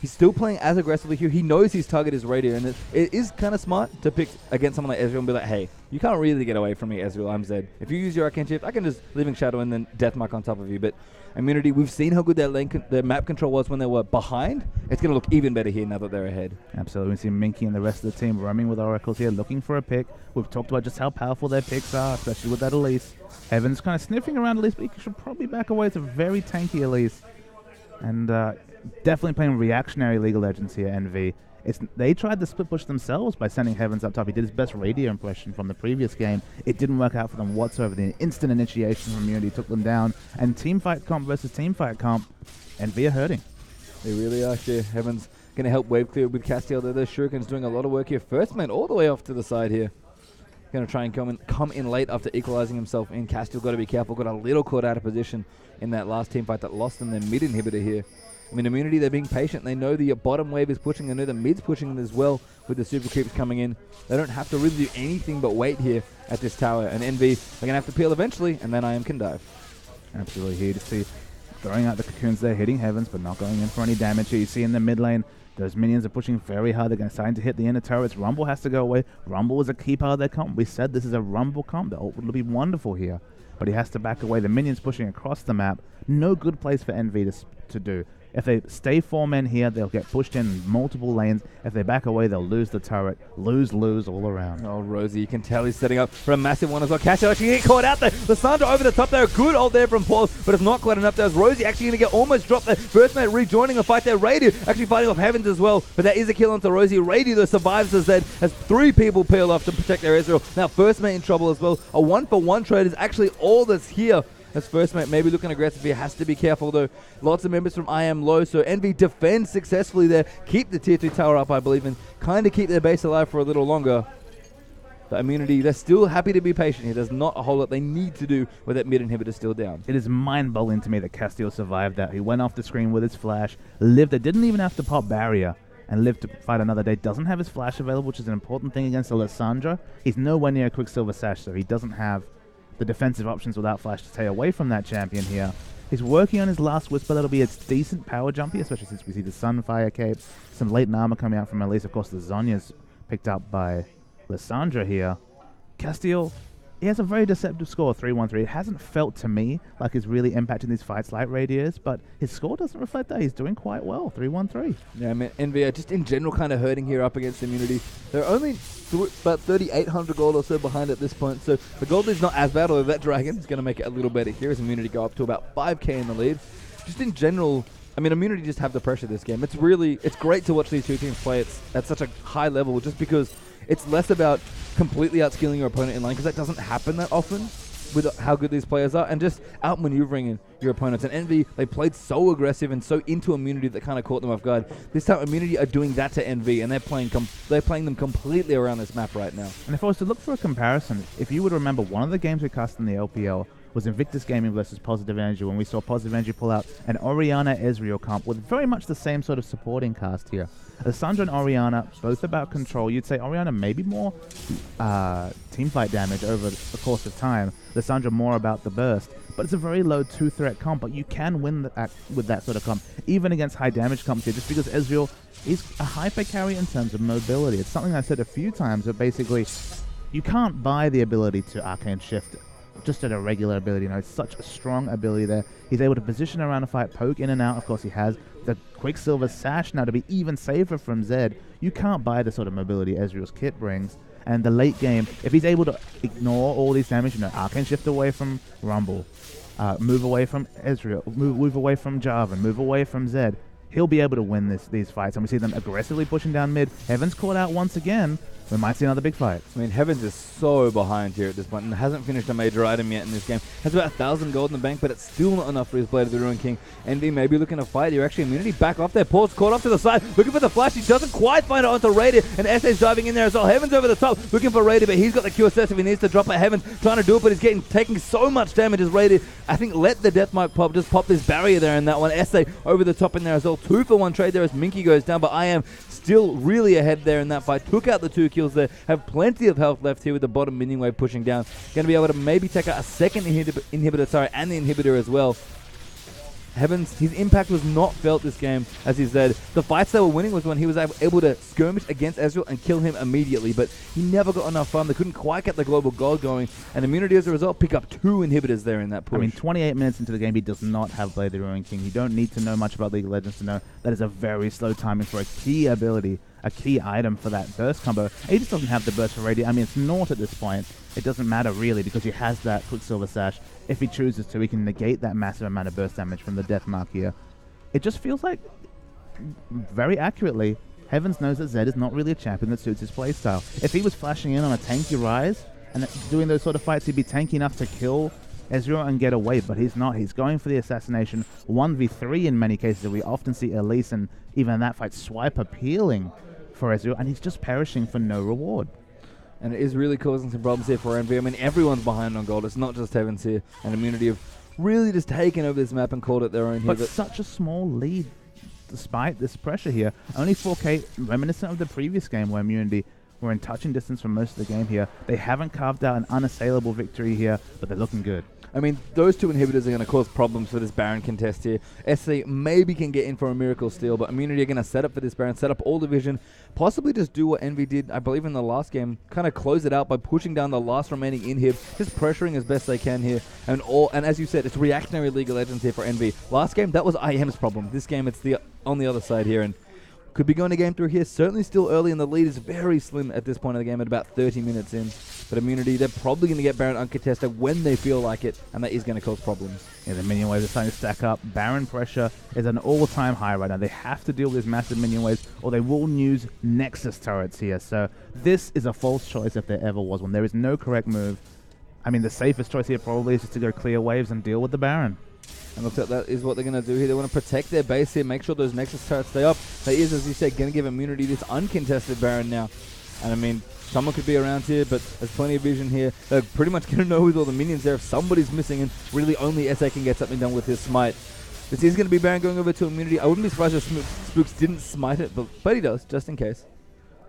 A: He's still playing as aggressively here. He knows his target is Radio, and it is kind of smart to pick against someone like Ezreal and be like, hey, you can't really get away from me, Ezreal. I'm Zed. If you use your Arcane Shift, I can just Living Shadow and then Deathmark on top of you. But Immunity, we've seen how good their map control was when they were behind. It's going to look even better here now that they're ahead.
B: Absolutely. We see Minky and the rest of the team roaming with Oracles here, looking for a pick. We've talked about just how powerful their picks are, especially with that Elise. Heaven's kind of sniffing around Elise, but he should probably back away. It's a very tanky Elise. And definitely playing reactionary League of Legends here, NV. They tried to split push themselves by sending Heavens up top. He did his best Radio impression from the previous game. It didn't work out for them whatsoever. The instant initiation from Immunity took them down. And teamfight comp versus teamfight comp, NV are hurting.
A: They really are here. Heavens going to help wave clear with Castiel there. Shuriken's doing a lot of work here. First man all the way off to the side here. Going to try and come in late after equalizing himself in. Castiel got to be careful. Got a little caught out of position in that last team fight that lost them their mid inhibitor here. I mean, Immunity, they're being patient. They know the bottom wave is pushing. They know the mid's pushing as well with the super creeps coming in. They don't have to really do anything but wait here at this tower. And Envy, they're going to have to peel eventually, and then IM can dive.
B: Absolutely. Here to see throwing out the cocoons there, hitting Heavens, but not going in for any damage here. You see in the mid lane, those minions are pushing very hard. They're going to start to hit the inner turrets. Rumble has to go away. Rumble is a key part of their comp. We said this is a Rumble comp. The ult would be wonderful here. But he has to back away. The minions pushing across the map. No good place for NV to do. If they stay 4 men here, they'll get pushed in multiple lanes. If they back away, they'll lose the turret. Lose all around.
A: Oh, Rosie, you can tell he's setting up for a massive one as well. Cash actually get caught out there. Lissandra over the top there. Good ult there from Paul, but it's not quite enough. There's Rosie actually going to get almost dropped there. First mate rejoining the fight there. Radio actually fighting off Heavens as well, but that is a kill onto Rosie. Radio though survives as Zed has 3 people peel off to protect their Ezreal. Now first mate in trouble as well. A 1-for-1 trade is actually all that's here. As first mate maybe looking aggressive here, has to be careful though. Lots of members from I Am Low, so Envy defends successfully there. Keep the tier 2 tower up, I believe, and kind of keep their base alive for a little longer. The Immunity, they're still happy to be patient here. There's not a whole lot they need to do with that mid inhibitor still down.
B: It is mind-boggling to me that Castiel survived that. He went off the screen with his flash, lived it, didn't even have to pop barrier, and lived to fight another day. Doesn't have his flash available, which is an important thing against Alessandra. He's nowhere near a Quicksilver Sash, so he doesn't have the defensive options without flash to stay away from that champion here. He's working on his last Whisper. That'll be a decent power jumpy, especially since we see the Sunfire cape. Some latent armor coming out from Elise. Of course, the Zonya's picked up by Lissandra here. Castiel, he has a very deceptive score, 3-1-3. It hasn't felt to me like he's really impacting these fights like Radius, but his score doesn't reflect that. He's doing quite well, 3-1-3.
A: Yeah, I mean, Envy are just in general kind of hurting here up against Immunity. They're only about 3,800 gold or so behind at this point, so the gold is not as bad, although that Dragon is going to make it a little better here as Immunity go up to about 5k in the lead. Just in general, I mean, Immunity just have the pressure this game. It's great to watch these two teams play at such a high level just because it's less about completely outskilling your opponent in lane, because that doesn't happen that often with how good these players are, and just outmaneuvering your opponents. And Envy, they played so aggressive and so into Immunity that kind of caught them off guard. This time Immunity are doing that to Envy, and they're playing them completely around this map right now.
B: And if I was to look for a comparison, if you would remember, one of the games we cast in the LPL was Invictus Gaming versus Positive Energy, when we saw Positive Energy pull out an Orianna Ezreal comp with very much the same sort of supporting cast here. Lissandra and Orianna, both about control. You'd say Orianna maybe more teamfight damage over the course of time. Lissandra more about the burst. But it's a very low 2-threat comp, but you can win with that sort of comp, even against high damage comps here, just because Ezreal is a hyper carry in terms of mobility. It's something I've said a few times, but basically you can't buy the ability to Arcane Shift just at a regular ability. You know, it's such a strong ability there. He's able to position around a fight, poke in and out. Of course, he has the Quicksilver Sash now to be even safer from Zed. You can't buy the sort of mobility Ezreal's kit brings. And the late game, if he's able to ignore all these damage, you know, Arcane Shift away from Rumble, move away from Ezreal, move away from Jarvan, move away from Zed, he'll be able to win these fights. And we see them aggressively pushing down mid. Heaven's caught out once again. We might see another big fight.
A: I mean, Heavens is so behind here at this point and hasn't finished a major item yet in this game. Has about 1,000 gold in the bank, but it's still not enough for his Blade of the Ruin King. Envy may be looking to fight here. Actually, Immunity back off there. Paul's caught off to the side, looking for the flash. He doesn't quite find it onto Raider, and SA's diving in there as well. Heavens over the top, looking for Raider, but he's got the QSS if he needs to drop at Heavens. Trying to do it, but he's taking so much damage as Raider, I think, let the Deathmark pop, just pop this barrier there in that one. SA over the top in there as well. 2-for-1 trade there as Minky goes down, but I am still really ahead there in that fight. Took out the 2 kills there, have plenty of health left here with the bottom minion wave pushing down. Going to be able to maybe take out a second inhibitor, and the inhibitor as well. Heavens, his impact was not felt this game, as he said. The fights they were winning was when he was able to skirmish against Ezreal and kill him immediately, but he never got enough farm. They couldn't quite get the global gold going, and Immunity as a result pick up 2 inhibitors there in that push.
B: I mean, 28 minutes into the game, he does not have Blade of the Ruin King. You don't need to know much about League of Legends to know that is a very slow timing for a key ability, a key item for that burst combo. He just doesn't have the burst for Radiant. I mean, it's naught at this point. It doesn't matter really, because he has that Quicksilver Sash. If he chooses to, he can negate that massive amount of burst damage from the Deathmark here. It just feels like, very accurately, Heavens knows that Zed is not really a champion that suits his playstyle. If he was flashing in on a tanky Rise and doing those sort of fights, he'd be tanky enough to kill Ezreal and get away, but he's not. He's going for the assassination 1v3 in many cases. We often see Elise and even in that fight Swipe appealing for Ezreal, and he's just perishing for no reward.
A: And it is really causing some problems here for Envy. I mean, everyone's behind on gold. It's not just Heavens here. And Immunity have really just taken over this map and called it their own here.
B: But such a small lead despite this pressure here. Only 4k, reminiscent of the previous game where Immunity were in touching distance for most of the game here. They haven't carved out an unassailable victory here, but they're looking good.
A: I mean, those two inhibitors are going to cause problems for this Baron contest here. SC maybe can get in for a miracle steal, but Immunity are going to set up for this Baron, set up all the vision, possibly just do what Envy did, I believe, in the last game, kind of close it out by pushing down the last remaining inhib, just pressuring as best they can here. And as you said, it's reactionary League of Legends here for Envy. Last game, that was IM's problem. This game, it's on the other side here, and could be going to game 3 here. Certainly still early, and the lead is very slim at this point of the game at about 30 minutes in. But Immunity, they're probably going to get Baron uncontested when they feel like it, and that is going to cause problems.
B: Yeah, the minion waves are starting to stack up. Baron pressure is an all-time high right now. They have to deal with these massive minion waves, or they will use Nexus turrets here. So this is a false choice if there ever was one. There is no correct move. I mean, the safest choice here probably is just to go clear waves and deal with the Baron.
A: And looks like that is what they're going to do here. They want to protect their base here, make sure those Nexus turrets stay up. They is, as you said, going to give Immunity this uncontested Baron now. And I mean, someone could be around here, but there's plenty of vision here. They're pretty much going to know with all the minions there if somebody's missing, and really only SA can get something done with his smite. This is going to be Baron going over to Immunity. I wouldn't be surprised if Spooks didn't smite it, but he does, just in case.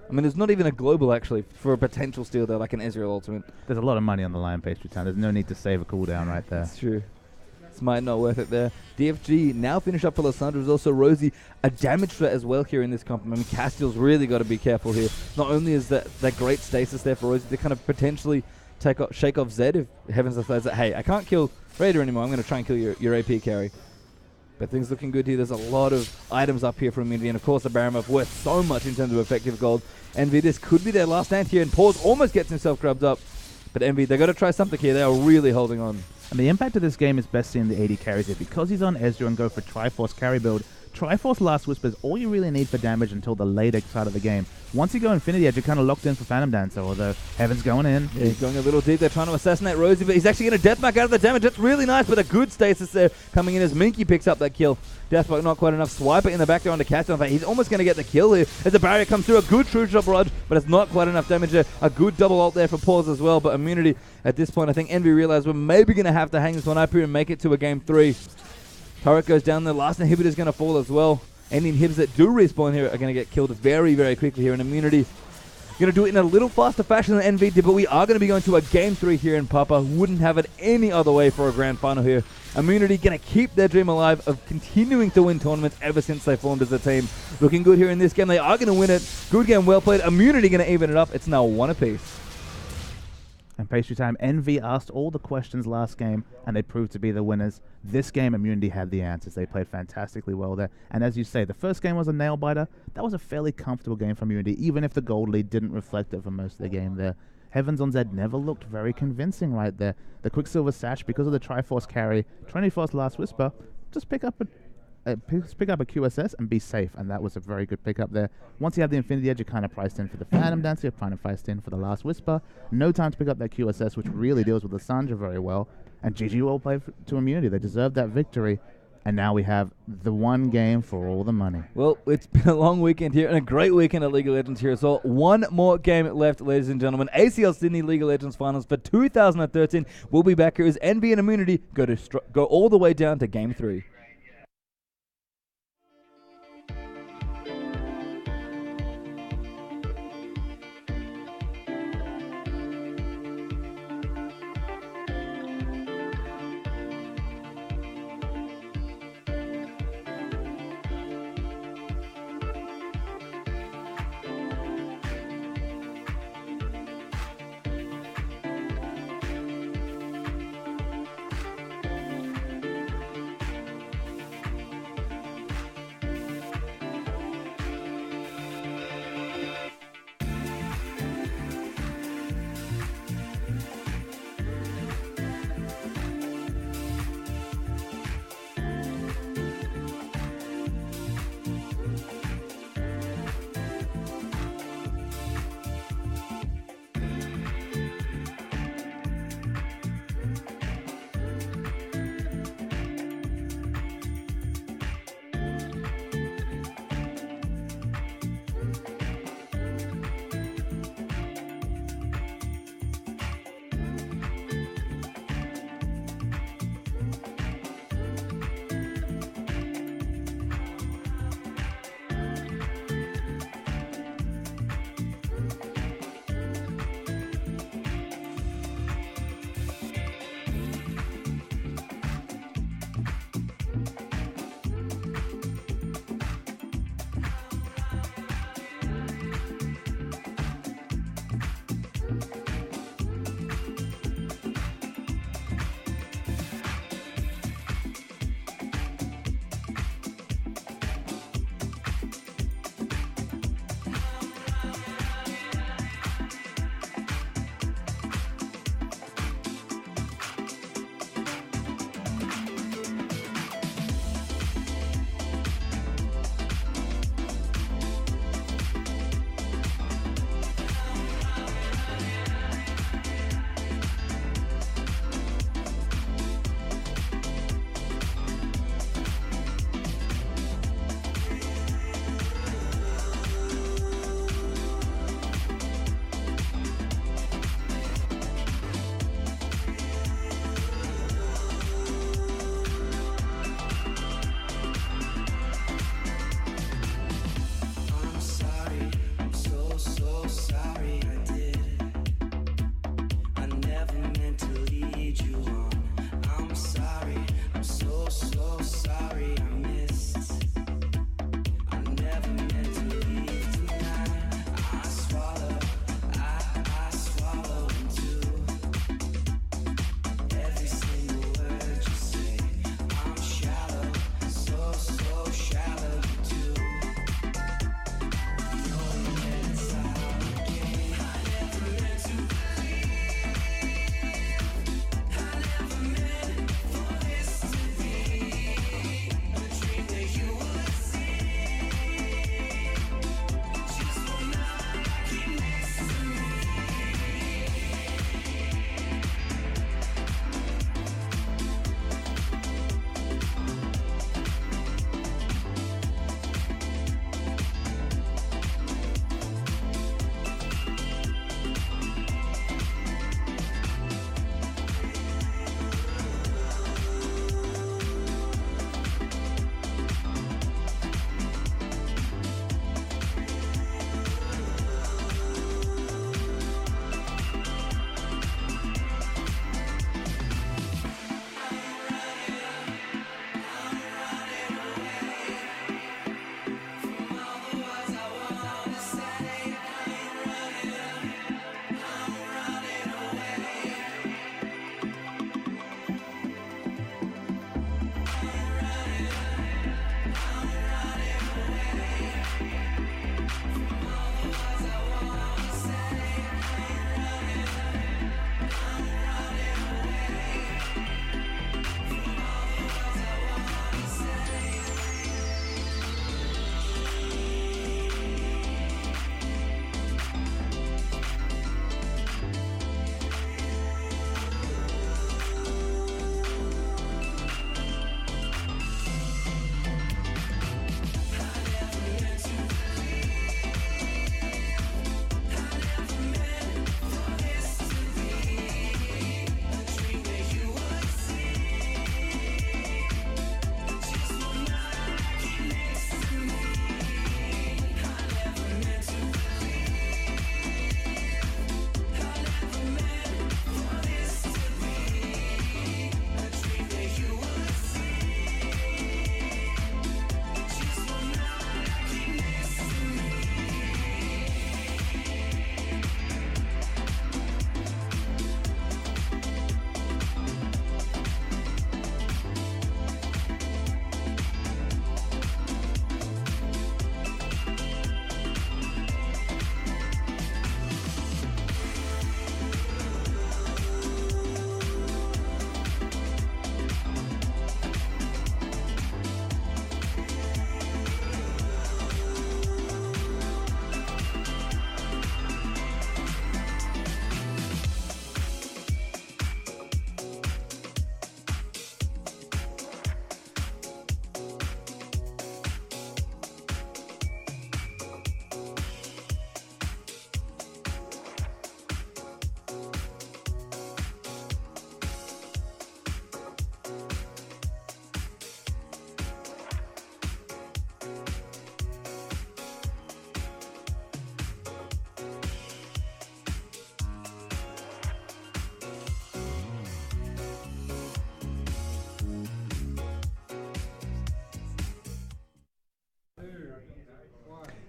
A: I mean, there's not even a global, actually, for a potential steal there, like an Ezreal ultimate.
B: There's a lot of money on the line, Pastry Town. There's no need to save a cooldown right there.
A: That's true. Smite not worth it there. DFG now finish up for Lissandra. There's also Rosie, a damage threat as well here in this comp. I mean, Castiel's really got to be careful here. Not only is that great stasis there for Rosie to kind of potentially shake off Zed if Heavens decides that, hey, I can't kill Raider anymore. I'm going to try and kill your AP carry. But things looking good here. There's a lot of items up here from Immunity, and of course the Baron buff worth so much in terms of effective gold. Envy, this could be their last stand here, and Paws almost gets himself grabbed up. But Envy, they got to try something here. They are really holding on.
B: And the impact of this game is best seen in the AD carries here. Because he's on Ezreal and go for Triforce carry build, Triforce Last Whisper is all you really need for damage until the later side of the game. Once you go Infinity Edge, you're kind of locked in for Phantom Dancer, although Heaven's going in.
A: Yeah, he's going a little deep there, trying to assassinate Rosie, but he's actually going to Deathmark out of the damage. That's really nice, but a good stasis there coming in as Minky picks up that kill. Deathmark not quite enough. Swiper in the back there on the catch. In fact, he's almost going to get the kill here as the barrier comes through. A good true shot barrage, but it's not quite enough damage there. A good double ult there for Paws as well, but Immunity at this point, I think Envy realized we're maybe going to have to hang this one up here and make it to a game 3. Turret goes down. The last inhibitor is going to fall as well. Any inhibitors that do respawn here are going to get killed very, very quickly here. And Immunity going to do it in a little faster fashion than NV did, but we are going to be going to a game 3 here in Papa. Wouldn't have it any other way for a grand final here. Immunity going to keep their dream alive of continuing to win tournaments ever since they formed as a team. Looking good here in this game. They are going to win it. Good game, well played. Immunity going to even it up. It's now 1 apiece.
B: And Pastry Time, Envy asked all the questions last game, and they proved to be the winners. This game, Immunity had the answers. They played fantastically well there. And as you say, the first game was a nail-biter. That was a fairly comfortable game for Immunity, even if the gold lead didn't reflect it for most of the game there. Heavens on Zed never looked very convincing right there. The Quicksilver Sash, because of the Triforce carry, 24's Last Whisper, just pick up a QSS and be safe, and that was a very good pickup there. Once you have the Infinity Edge, you're kind of priced in for the Phantom Dancer, you're kind of priced in for the Last Whisper. No time to pick up that QSS, which really deals with Lissandra very well. And GG well played to Immunity. They deserved that victory. And now we have the one game for all the money.
A: Well, it's been a long weekend here and a great weekend at League of Legends here as well. One more game left, ladies and gentlemen. ACL Sydney League of Legends Finals for 2013. We'll be back here as Envy and Immunity go all the way down to Game 3.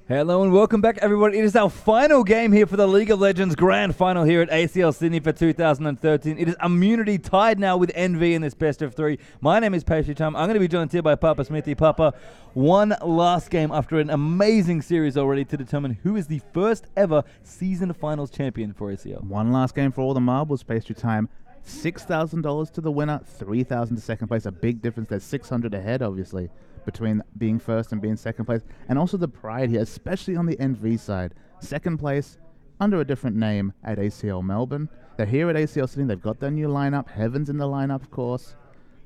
A: Hello and welcome back, everybody. It is our final game here for the League of Legends Grand Final here at ACL Sydney for 2013. It is Immunity tied now with NV in this best of three. My name is Pastry Time. I'm going to be joined here by Papa Smithy. Papa, one last game after an amazing series already to determine who is the first ever season finals champion for ACL.
B: One last game for all the marbles, Pastry Time. $6,000 to the winner, $3,000 to second place. A big difference. There's $600 ahead, obviously, between being first and being second place. And also the pride here, especially on the NV side. Second place, under a different name, at ACL Melbourne. They're here at ACL Sydney. They've got their new lineup. Heaven's in the lineup, of course.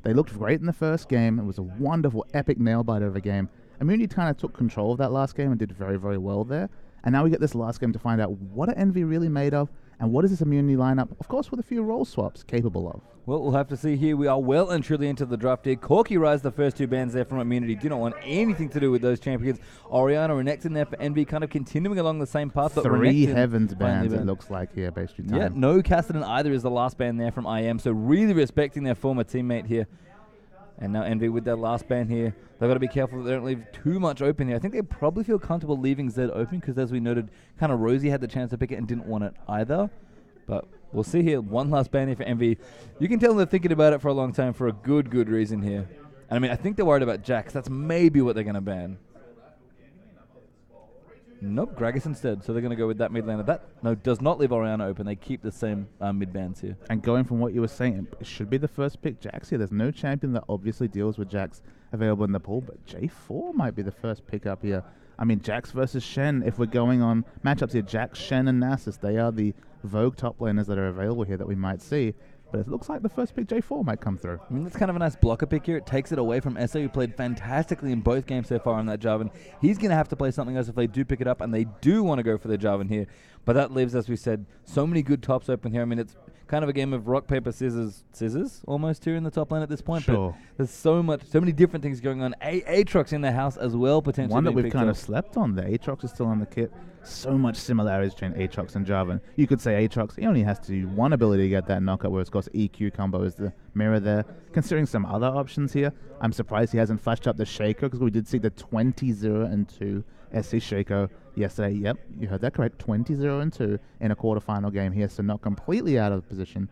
B: They looked great in the first game. It was a wonderful, epic nail-biter of a game. Immunity kind of took control of that last game and did very, very well there. And now we get this last game to find out what are NV really made of, and what is this Immunity lineup, of course, with a few role swaps, capable of.
A: Well, we'll have to see here. We are well and truly into the draft here. Corky Rise, the first two bans there from Immunity, do not want anything to do with those champions. Oriana, Renekton there for NV, kind of continuing along the same path. But
B: Three
A: Renekton
B: Heavens bans, it looks like here, Pastry Time.
A: Yeah, no Cassidy either is the last ban there from IM, so really respecting their former teammate here. And now NV with their last ban here. They've got to be careful that they don't leave too much open here. I think they probably feel comfortable leaving Zed open because, as we noted, kind of Rosie had the chance to pick it and didn't want it either. But we'll see here. One last ban here for NV. You can tell they're thinking about it for a long time for a good reason here. And I mean, I think they're worried about Jax. That's maybe what they're going to ban. Nope, Gragas instead. So they're going to go with that mid laner. That does not leave Oriana open. They keep the same mid bans here.
B: And going from what you were saying, it should be the first pick Jax here. There's no champion that obviously deals with Jax available in the pool, but J4 might be the first pick up here. I mean, Jax versus Shen, if we're going on matchups here, Jax, Shen, and Nasus, they are the Vogue top laners that are available here that we might see. But it looks like the first pick J4 might come through.
A: I mean, that's kind of a nice blocker pick here. It takes it away from Esso, who played fantastically in both games so far on that Jarvan. He's going to have to play something else if they do pick it up, and they do want to go for the Jarvan here. But that leaves, as we said, so many good tops open here. I mean, it's kind of a game of rock, paper, scissors almost here in the top lane at this point.
B: Sure.
A: But there's so many different things going on. Aatrox in the house as well, potentially.
B: One that we've kind of slept on there. Aatrox is still on the kit. So much similarities between Aatrox and Jarvan. You could say Aatrox, he only has to do one ability to get that knockup, whereas of course EQ combo is the mirror there. Considering some other options here, I'm surprised he hasn't flashed up the Shaco, because we did see the 20-0-2 SC Shaco yesterday. Yep, you heard that correct. 20-0-2 in a quarterfinal game here, so not completely out of position.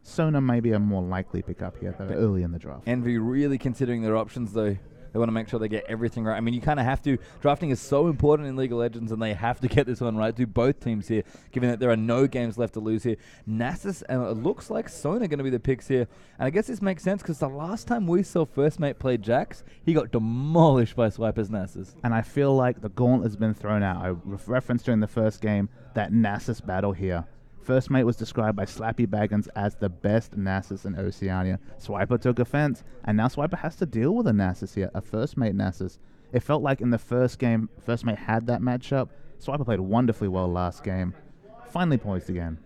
B: Sona may be a more likely pickup here, though, early in the draft.
A: Envy really considering their options, though. They want to make sure they get everything right. I mean, you kind of have to. Drafting is so important in League of Legends, and they have to get this one right. Do both teams here, given that there are no games left to lose here. Nasus and it looks like Sona are going to be the picks here. And I guess this makes sense because the last time we saw First Mate play Jax, he got demolished by Swiper's Nasus.
B: And I feel like the gauntlet has been thrown out. I referenced during the first game that Nasus battle here. First Mate was described by Slappy Baggins as the best Nasus in Oceania. Swiper took offense, and now Swiper has to deal with a Nasus here, a First Mate Nasus. It felt like in the first game, First Mate had that matchup. Swiper played wonderfully well last game. Finally poised again.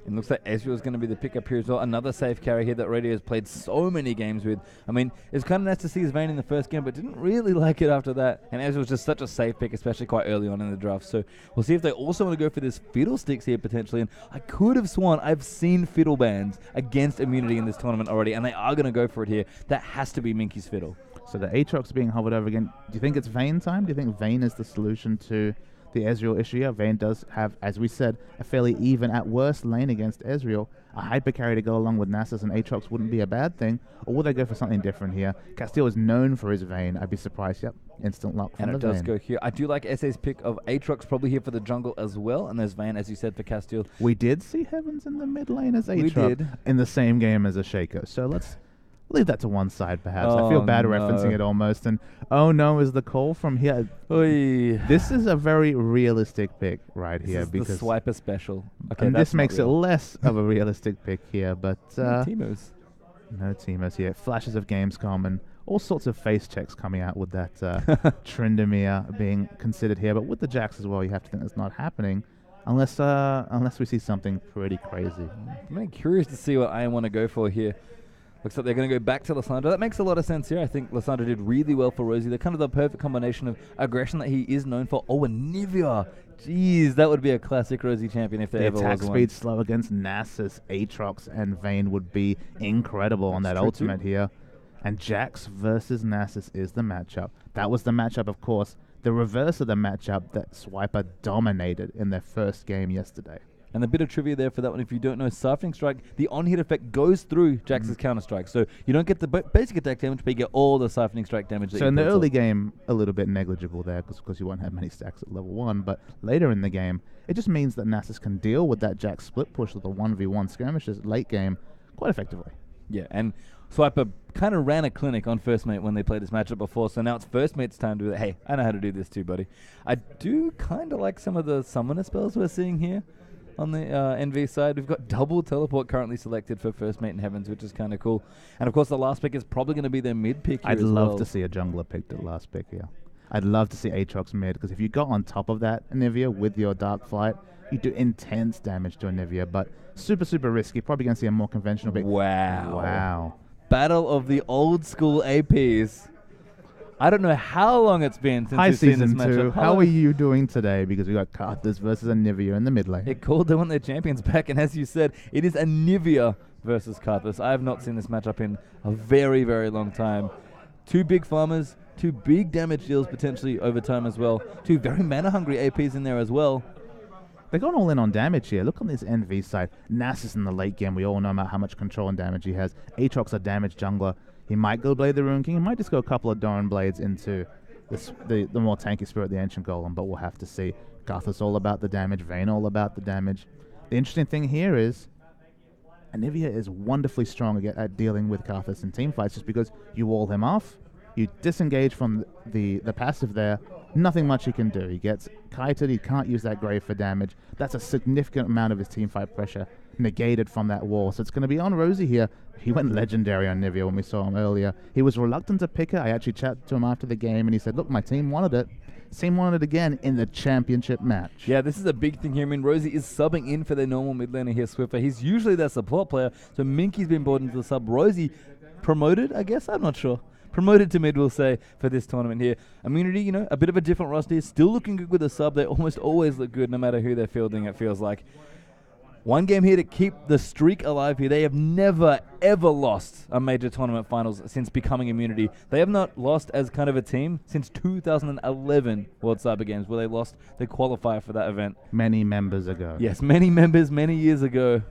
A: It looks like Ezreal is going to be the pickup here as well. Another safe carry here that Radio has played so many games with. I mean, it's kind of nice to see his Vayne in the first game, but didn't really like it after that. And Ezreal was just such a safe pick, especially quite early on in the draft. So we'll see if they also want to go for this Fiddlesticks here potentially. And I could have sworn I've seen Fiddle bans against Immunity in this tournament already, and they are going to go for it here. That has to be Minky's Fiddle.
B: So the Aatrox being hovered over again. Do you think it's Vayne time? Do you think Vayne is the solution to the Ezreal issue? Yeah, Vayne does have, as we said, a fairly even, at worst, lane against Ezreal. A hyper carry to go along with Nasus and Aatrox wouldn't be a bad thing. Or will they go for something different here? Castile is known for his Vayne. I'd be surprised. Yep, instant luck from
A: and
B: the
A: it does
B: Vayne.
A: go here. I do like SA's pick of Aatrox probably here for the jungle as well. And there's Vayne, as you said, for Castile.
B: We did see Heavens in the mid lane as Aatrox.
A: We did.
B: In the same game as a Shaco. So let's leave that to one side, perhaps. I feel bad referencing it almost. And oh no is the call from here.
A: Oy.
B: This is a very realistic pick right
A: This
B: here.
A: is
B: because
A: the Swiper special. Okay,
B: and
A: that's
B: this makes it
A: real.
B: less of a realistic pick here, but
A: No Teemos.
B: no Teemos here. Flashes of Gamescom and all sorts of face checks coming out with that Tryndamere being considered here. But with the Jax as well, you have to think that's not happening unless we see something pretty crazy.
A: I'm really curious to see what I want to go for here. Looks like they're going to go back to Lissandra. That makes a lot of sense here. I think Lissandra did really well for Rosie. They're kind of the perfect combination of aggression that he is known for. Oh, and Nivea. Jeez, that would be a classic Rosie champion if there
B: The
A: ever
B: attack
A: was
B: speed
A: one.
B: slow against Nasus, Aatrox, and Vayne would be incredible on that
A: That's true
B: ultimate
A: too.
B: here. And Jax versus Nasus is the matchup. That was the matchup, of course, the reverse of the matchup that Swiper dominated in their first game yesterday.
A: And a bit of trivia there for that one, if you don't know, Siphoning Strike, the on-hit effect goes through Jax's Counter-Strike. So you don't get the basic attack damage, but you get all the Siphoning Strike damage.
B: So in the early game, a little bit negligible there, because you won't have many stacks at level 1. But later in the game, it just means that Nasus can deal with that Jax split push with the 1v1 skirmishes late game quite effectively.
A: Yeah, and Swiper kind of ran a clinic on First Mate when they played this matchup before, so now it's First Mate's time to do it. Hey, I know how to do this too, buddy. I do kind of like some of the summoner spells we're seeing here. On the NV side, we've got double teleport currently selected for First Mate in Heavens, which is kind of cool. And of course, the last pick is probably going to be their mid pick here
B: I'd
A: as
B: love
A: well.
B: to see a jungler picked at last pick here. I'd love to see Aatrox mid, because if you got on top of that Anivia with your Dark Flight, you do intense damage to Anivia, but super, super risky. Probably going to see a more conventional pick.
A: Wow. Battle of the old school APs. I don't know how long it's been since we've seen this
B: Season 2.
A: matchup.
B: How are you doing today? Because we got Karthus versus Anivia in the mid lane.
A: It called they want their champions back, and as you said, it is Anivia versus Karthus. I have not seen this matchup in a very, very long time. Two big farmers, two big damage deals potentially over time as well. Two very mana-hungry APs in there as well.
B: They're going all in on damage here. Look on this NV side. Nasus in the late game. We all know about how much control and damage he has. Aatrox a damage jungler. He might go Blade the Rune King. He might just go a couple of Doran Blades into the more tanky Spirit, the Ancient Golem, but we'll have to see. Karthus all about the damage. Vayne all about the damage. The interesting thing here is Anivia is wonderfully strong at dealing with Karthus in team fights just because you wall him off, you disengage from the passive there, nothing much he can do. He gets kited, he can't use that grave for damage. That's a significant amount of his team fight pressure negated from that wall. So it's going to be on Rosie here. He went legendary on Nivea when we saw him earlier. He was reluctant to pick it. I actually chatted to him after the game and he said, look, my team wanted it. Team wanted it again in the championship match.
A: Yeah, this is a big thing here. I mean, Rosie is subbing in for their normal mid laner here, Swiffer. He's usually their support player, so Minky's been brought into the sub. Rosie promoted, I guess? I'm not sure. Promoted to mid, we'll say, for this tournament here. Immunity, you know, a bit of a different roster. Still looking good with the sub. They almost always look good no matter who they're fielding, it feels like. One game here to keep the streak alive here. They have never, ever lost a major tournament finals since becoming Immunity. They have not lost as kind of a team since 2011 World Cyber Games, where they lost the qualifier for that event.
B: Many members ago.
A: Yes, many members, many years ago.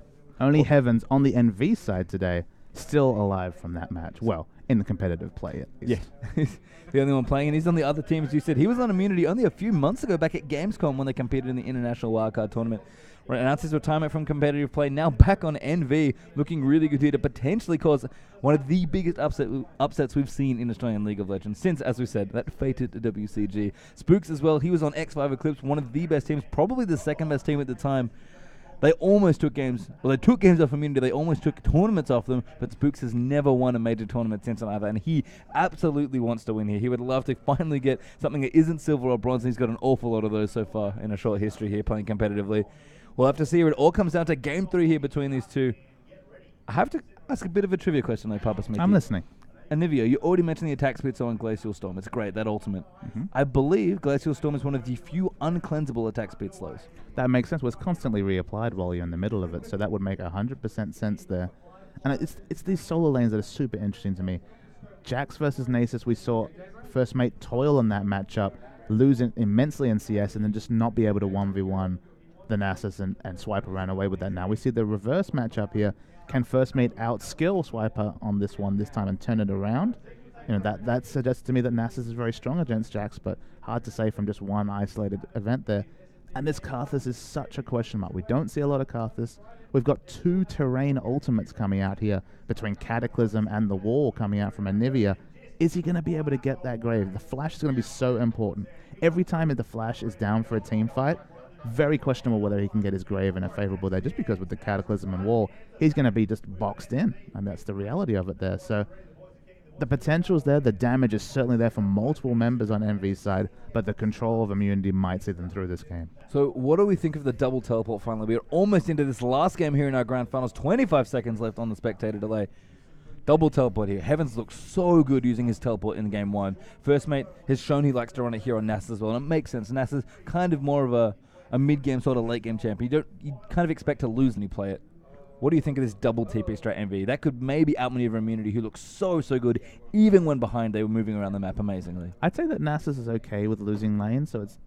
B: Only Heavens on the NV side today, still alive from that match. Well, in the competitive play at least.
A: Yeah, the only one playing, and he's on the other team, as you said. He was on Immunity only a few months ago back at Gamescom when they competed in the International Wildcard Tournament. Announced his retirement from competitive play, now back on NV, looking really good here to potentially cause one of the biggest upsets we've seen in Australian League of Legends since, as we said, that fated WCG. Spooks as well, he was on X5 Eclipse, one of the best teams, probably the second best team at the time. They almost took games, well, they took games off Immunity, they almost took tournaments off them, but Spooks has never won a major tournament since either, and he absolutely wants to win here. He would love to finally get something that isn't silver or bronze, and he's got an awful lot of those so far in a short history here playing competitively. We'll have to see. It all comes down to Game 3 here between these two. I have to ask a bit of a trivia question, like Papa Smithy.
B: I'm listening.
A: Anivia, you already mentioned the attack speed on Glacial Storm. It's great, that ultimate. I believe Glacial Storm is one of the few uncleansable attack speed slows.
B: That makes sense. Well, it's constantly reapplied while you're in the middle of it, so that would make 100% sense there. And it's these solo lanes that are super interesting to me. Jax versus Nasus, we saw First Mate toil in that matchup, lose immensely in CS, and then just not be able to 1v1 the Nasus and Swiper ran away with that. Now we see the reverse matchup here. Can First Mate outskill Swiper on this one this time and turn it around? You know, that suggests to me that Nasus is very strong against Jax, but hard to say from just one isolated event there. And this Karthus is such a question mark. We don't see a lot of Karthus. We've got two terrain ultimates coming out here between Cataclysm and the Wall coming out from Anivia. Is he going to be able to get that grave? The flash is going to be so important. Every time the flash is down for a team fight, very questionable whether he can get his grave in a favorable day, just because with the Cataclysm and Wall, he's going to be just boxed in, and that's the reality of it there. So the potential is there, the damage is certainly there from multiple members on NV's side, but the control of Immunity might see them through this game.
A: So what do we think of the double teleport finally? We're almost into this last game here in our grand finals, 25 seconds left on the spectator delay. Double teleport here. Heavens looks so good using his teleport in game 1. First Mate has shown he likes to run it here on Nasus as well, and it makes sense. Nasus is kind of more of a mid-game sort of late-game champion. You kind of expect to lose when you play it. What do you think of this double TP straight MV? That could maybe outmaneuver Immunity, who looks so good, even when behind they were moving around the map amazingly.
B: I'd say that Nasus is okay with losing lane, so it's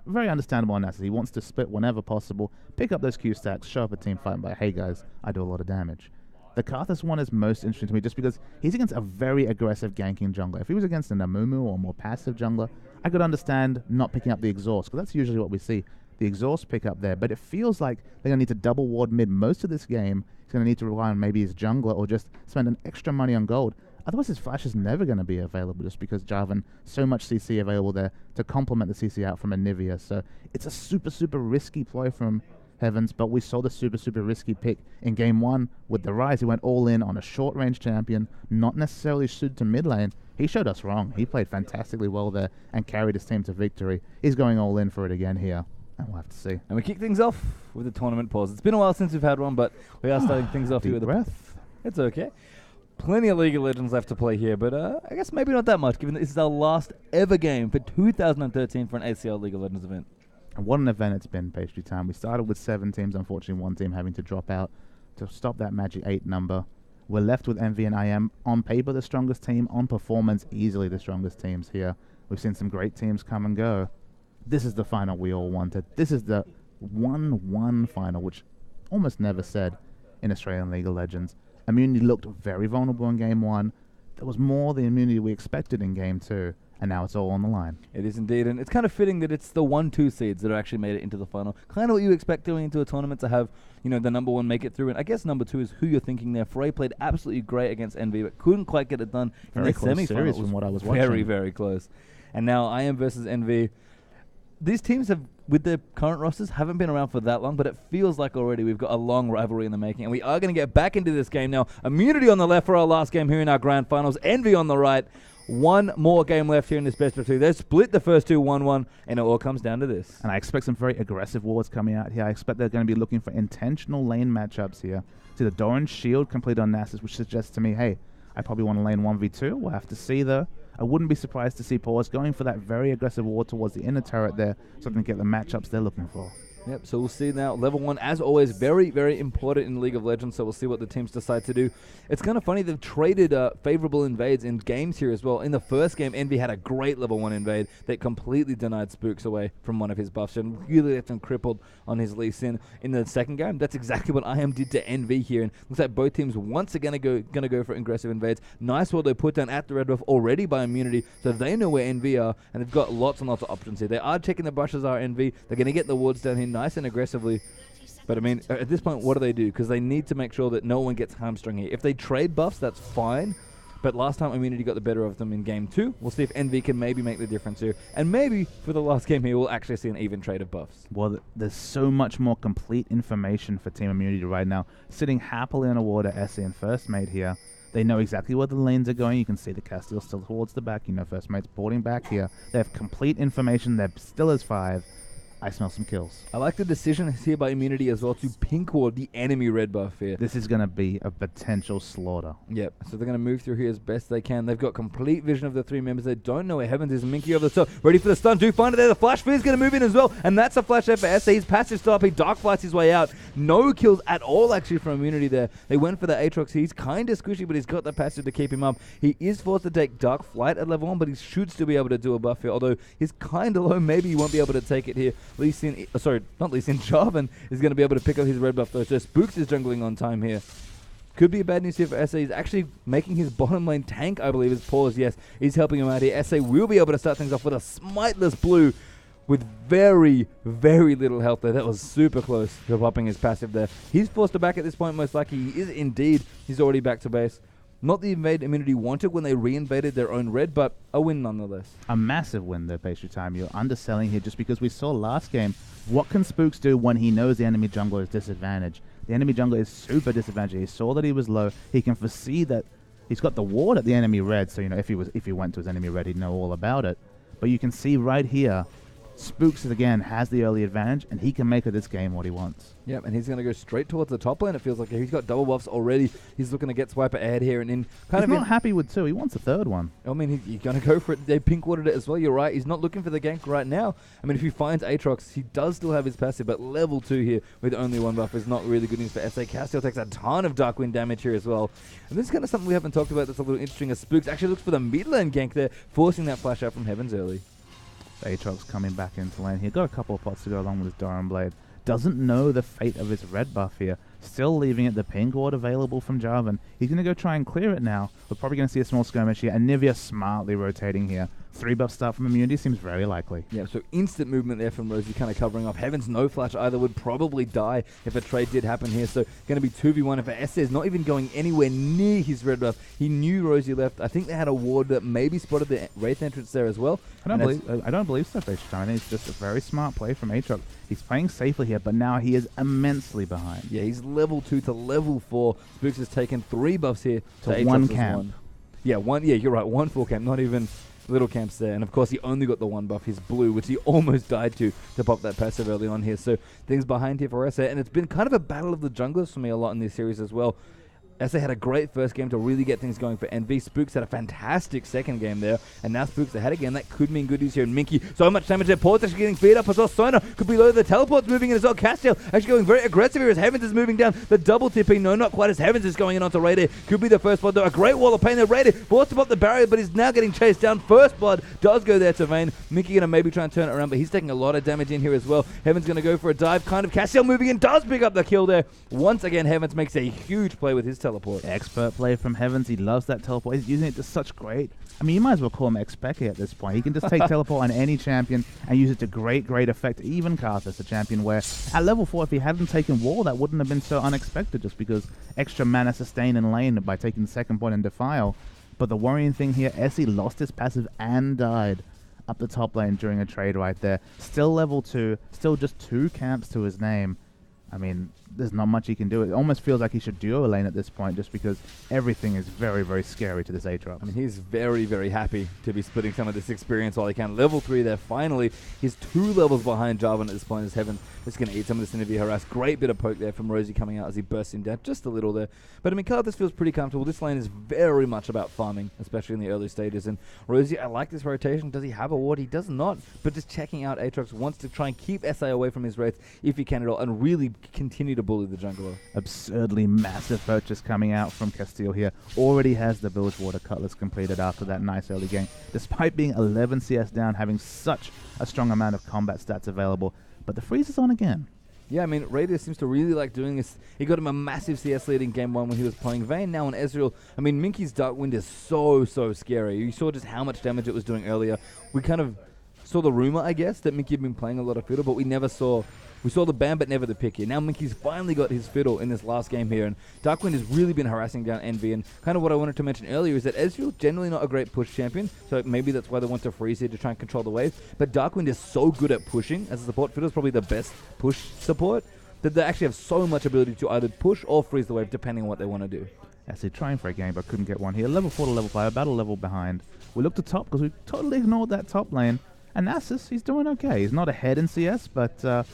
B: very understandable on Nasus. He wants to split whenever possible, pick up those Q stacks, show up a team fight, and be like, hey guys, I do a lot of damage. The Karthus one is most interesting to me just because he's against a very aggressive ganking jungler. If he was against an Amumu or more passive jungler, I could understand not picking up the exhaust, because that's usually what we see. The exhaust pick up there, but it feels like they're going to need to double ward mid most of this game. He's going to need to rely on maybe his jungler or just spend an extra money on gold. Otherwise, his flash is never going to be available just because Jarvan, so much CC available there to complement the CC out from Anivia. So it's a super risky ploy from Heavens, but we saw the super risky pick in game 1 with the Rise. He went all in on a short range champion, not necessarily suited to mid lane. He showed us wrong. He played fantastically well there and carried his team to victory. He's going all in for it again here. And we'll have to see.
A: And we kick things off with a tournament pause. It's been a while since we've had one, but we are starting things off here with a
B: breath.
A: It's okay. Plenty of League of Legends left to play here, but I guess maybe not that much, given that this is our last ever game for 2013 for an ACL League of Legends event.
B: And what an event it's been, Pastry Time. We started with 7 teams, unfortunately one team having to drop out to stop that magic 8 number. We're left with Envy and IM on paper the strongest team, on performance easily the strongest teams here. We've seen some great teams come and go. This is the final we all wanted. This is the 1-1 final, which almost never said in Australian League of Legends. Immunity looked very vulnerable in game 1. There was more the Immunity we expected in game 2, and now it's all on the line.
A: It is indeed, and it's kind of fitting that it's the 1-2 seeds that have actually made it into the final. Kind of what you expect going into a tournament, to have, you know, the number 1 make it through, and I guess number 2 is who you're thinking there. Frey played absolutely great against Envy, but couldn't quite get it done in the semi-final.
B: From what I was
A: very
B: watching.
A: close. And now IM versus Envy. These teams have, with their current rosters, haven't been around for that long, but it feels like already we've got a long rivalry in the making, and we are going to get back into this game now. Immunity on the left for our last game here in our grand finals. Envy on the right. One more game left here in this best of 2. They've split the first 2 1-1, and it all comes down to this.
B: And I expect some very aggressive wards coming out here. I expect they're going to be looking for intentional lane matchups here. See the Doran's shield complete on Nasus, which suggests to me, hey, I probably want to lane 1v2. We'll have to see though. I wouldn't be surprised to see Paws going for that very aggressive ward towards the inner turret there so they can get the matchups they're looking for.
A: Yep, so we'll see now. Level 1, as always, very important in League of Legends, so we'll see what the teams decide to do. It's kind of funny, they've traded favorable invades in games here as well. In the first game, Envy had a great level 1 invade that completely denied Spooks away from one of his buffs and really left him crippled on his Lee Sin. In the second game, that's exactly what IM did to Envy here, and looks like both teams once again are going to go for aggressive invades. Nice wall they put down at the red buff already by Immunity, so they know where Envy are, and they've got lots and lots of options here. They are checking the brushes are Envy. They're going to get the wards down here nice and aggressively. But I mean, at this point, what do? Because they need to make sure that no one gets hamstrung here. If they trade buffs, that's fine. But last time Immunity got the better of them in game 2. We'll see if Envy can maybe make the difference here. And maybe for the last game here, we'll actually see an even trade of buffs.
B: Well, there's so much more complete information for Team Immunity right now. Sitting happily on a ward at SE and First Mate here. They know exactly where the lanes are going. You can see the Castile still towards the back. You know First Mate's boarding back here. They have complete information. They're still as 5. I smell some kills.
A: I like the decision here by Immunity as well to pink ward the enemy red buff here.
B: This is going to be a potential slaughter.
A: Yep, so they're going to move through here as best they can. They've got complete vision of the 3 members. They don't know where Heavens is. Minky over the top, ready for the stun. Do find it there. The Flash Fear is going to move in as well, and that's a flash there for SE. His passive stop. He dark flights his way out. No kills at all actually from Immunity there. They went for the Aatrox. He's kind of squishy, but he's got the passive to keep him up. He is forced to take dark flight at level 1, but he should still be able to do a buff here, although he's kind of low. Maybe he won't be able to take it here. Lee Sin, not Lee Sin, Jarvan is going to be able to pick up his red buff though, so Spooks is jungling on time here. Could be a bad news here for SA. He's actually making his bottom lane tank, I believe, is Paws. Yes, he's helping him out here. SA will be able to start things off with a smiteless blue with very little health there. That was super close to popping his passive there. He's forced to back at this point, most likely. He is indeed. He's already back to base. Not the invade Immunity wanted when they re-invaded their own red, but a win nonetheless.
B: A massive win though, Pastry Time. You're underselling here just because we saw last game. What can Spooks do when he knows the enemy jungler is disadvantaged? The enemy jungler is super disadvantaged. He saw that he was low. He can foresee that he's got the ward at the enemy red, so you know if he went to his enemy red, he'd know all about it. But you can see right here, Spooks, again, has the early advantage, and he can make of this game what he wants.
A: Yep, and he's going to go straight towards the top lane. It feels like he's got double buffs already. He's looking to get Swiper ahead here, and then
B: he's not happy with 2. He wants a third one.
A: I mean, he's going to go for it. They pink-watered it as well. You're right. He's not looking for the gank right now. I mean, if he finds Aatrox, he does still have his passive, but level 2 here with only 1 buff is not really good news for SA. Castiel takes a ton of Darkwind damage here as well. And this is kind of something we haven't talked about that's a little interesting, as Spooks actually looks for the mid lane gank there, forcing that flash out from Heavens early.
B: Aatrox coming back into lane here. Got a couple of pots to go along with his Doran Blade. Doesn't know the fate of his red buff here. Still leaving it the pink ward available from Jarvan. He's going to go try and clear it now. We're probably going to see a small skirmish here. And Nivea smartly rotating here. 3 buff start from immunity seems very likely.
A: Yeah, so instant movement there from Rosie, kind of covering off. Heavens, no flash either, would probably die if a trade did happen here. So going to be 2v1. If SA is not even going anywhere near his red buff, he knew Rosie left. I think they had a ward that maybe spotted the Wraith entrance there as well.
B: I don't believe so, Face Time. I think it's just a very smart play from Aatrox. He's playing safely here, but now he is immensely behind.
A: Yeah, he's level 2 to level 4. Spooks has taken 3 buffs here
B: to 1 camp.
A: Yeah, you're right. 1 full camp, not even little camps there. And of course, he only got the 1 buff, his blue, which he almost died to pop that passive early on here. So things behind here for SA. And it's been kind of a battle of the junglers for me a lot in this series as well. SA had a great first game to really get things going for Envy. Spooks had a fantastic second game there, and now Spooks ahead again. That could mean good news here. And Minky, so much damage there. Paul's actually getting feed up as well. Sona could be low. The teleport's moving in as well. Castiel actually going very aggressive here as Heavens is moving down. The double tipping, no, not quite, as Heavens is going in onto Raider. Could be the first blood though. A great wall of pain there. Raider forced to pop the barrier, but is now getting chased down. First blood does go there to Vayne. Minky going to maybe try and turn it around, but he's taking a lot of damage in here as well. Heavens going to go for a dive, kind of. Castiel moving in, does pick up the kill there. Once again, Heavens makes a huge play with his teleport.
B: Expert play from Heavens. He loves that teleport. He's using it to such great... I mean, you might as well call him Expeke at this point. He can just take teleport on any champion and use it to great effect, even Karthus, a champion where at level 4, if he hadn't taken Wall, that wouldn't have been so unexpected just because extra mana sustain in lane by taking the second point and Defile. But the worrying thing here, Essie lost his passive and died up the top lane during a trade right there. Still level 2, still just 2 camps to his name. I mean, there's not much he can do. It almost feels like he should duo lane at this point just because everything is very scary to this Aatrox.
A: I mean, he's very happy to be splitting some of this experience while he can. Level 3 there, finally. He's 2 levels behind Jarvan at this point as Heaven is going to eat some of this interview harass. Great bit of poke there from Rosie coming out as he bursts him down just a little there. But I mean, Karthus feels pretty comfortable. This lane is very much about farming, especially in the early stages. And Rosie, I like this rotation. Does he have a ward? He does not. But just checking out Aatrox wants to try and keep SA away from his Wraith if he can at all and really continue to bully the jungler.
B: Absurdly massive purchase coming out from Castile here. Already has the Bilgewater Cutlass completed after that nice early game. Despite being 11 CS down, having such a strong amount of combat stats available. But the freeze is on again.
A: Yeah, I mean, Raider seems to really like doing this. He got him a massive CS lead in Game 1 when he was playing Vayne. Now on Ezreal, I mean, Minky's Darkwind is so scary. You saw just how much damage it was doing earlier. We kind of saw the rumor, I guess, that Minky had been playing a lot of Fiddle, but we never saw... We saw the ban, but never the pick here. Now Minky's finally got his Fiddle in this last game here, and Darkwind has really been harassing down Envy. And kind of what I wanted to mention earlier is that Ezreal generally not a great push champion, so maybe that's why they want to freeze here to try and control the wave. But Darkwind is so good at pushing as a support. Fiddle's probably the best push support, that they actually have so much ability to either push or freeze the wave, depending on what they want to do.
B: As they're trying for a game, but couldn't get one here. Level 4 to level 5, about a level behind. We looked at top because we totally ignored that top lane. And Nasus, he's doing okay. He's not ahead in CS, but...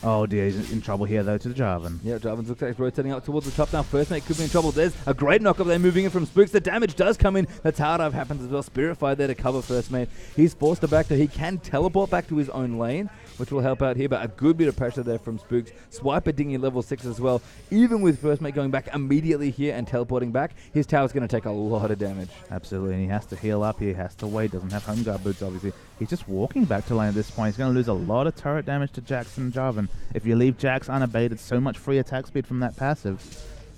B: oh dear, he's in trouble here though to the Jarvan.
A: Yeah, Jarvan looks like he's rotating up towards the top now. First mate could be in trouble. There's a great knock-up there moving in from Spooks. The damage does come in. That's how it happens as well. Spirified there to cover first mate. He's forced to back to... He can teleport back to his own lane, which will help out here, but a good bit of pressure there from Spooks. Swiper dinging level 6 as well. Even with first mate going back immediately here and teleporting back, his tower's going to take a lot of damage.
B: Absolutely, and he has to heal up. He has to wait. Doesn't have home guard boots, obviously. He's just walking back to lane at this point. He's going to lose a lot of turret damage to Jax and Jarvan. If you leave Jax unabated, so much free attack speed from that passive.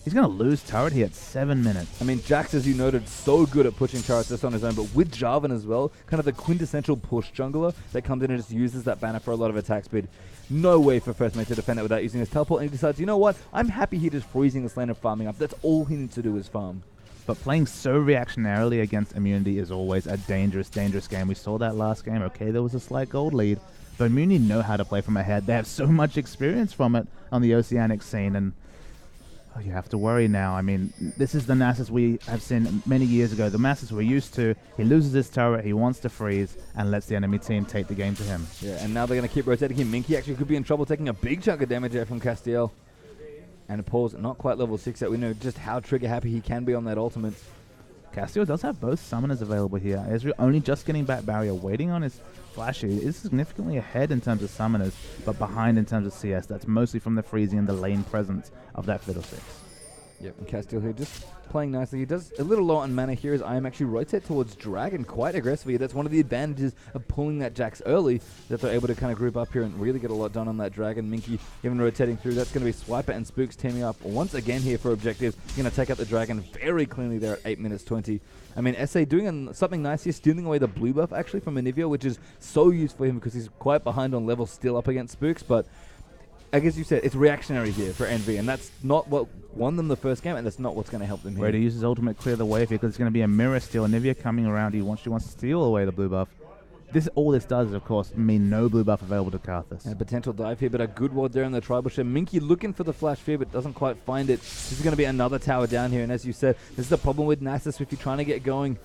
B: He's going to lose turret here at 7 minutes.
A: I mean, Jax, as you noted, so good at pushing turrets just on his own, but with Jarvan as well, kind of the quintessential push jungler that comes in and just uses that banner for a lot of attack speed. No way for first mate to defend that without using his teleport, and he decides, you know what, I'm happy here just freezing this lane and farming up. That's all he needs to do is farm.
B: But playing so reactionarily against Immunity is always a dangerous game. We saw that last game. Okay, there was a slight gold lead, but Immunity know how to play from ahead. They have so much experience from it on the Oceanic scene, and Oh, you have to worry now. I mean, this is the Nasus we have seen many years ago. The Nasus we're used to. He loses his turret, he wants to freeze, and lets the enemy team take the game to him.
A: Yeah, and now they're going to keep rotating him. Minky actually could be in trouble, taking a big chunk of damage there from Castiel. And Paul's not quite level 6 yet. We know just how trigger happy he can be on that ultimate.
B: Castiel does have both summoners available here. Ezreal only just getting back barrier, waiting on his flash. He is significantly ahead in terms of summoners, but behind in terms of CS. That's mostly from the freezing and the lane presence of that Fiddlesticks.
A: Yep, and Castiel here just playing nicely. He does a little low on mana here as I am actually rotate towards Dragon quite aggressively. That's one of the advantages of pulling that Jax early, that they're able to kind of group up here and really get a lot done on that Dragon. Minky even rotating through. That's going to be Swiper and Spooks teaming up once again here for objectives. Going to take out the Dragon very cleanly there at 8 minutes 20. I mean, SA doing something nice here, stealing away the blue buff actually from Anivia, which is so useful for him because he's quite behind on level still up against Spooks, but I guess you said it's reactionary here for Envy, and that's not what won them the first game, and that's not what's going to help them here.
B: Ready to use his ultimate, clear the way here, because it's going to be a mirror steal. Anivia coming around, she wants to steal away the blue buff. All this does, of course, mean no blue buff available to Karthus.
A: And a potential dive here, but a good ward there in the tribal ship. Minky looking for the flash fear, but doesn't quite find it. This is going to be another tower down here, and as you said, this is the problem with Nasus. If you're trying to get going,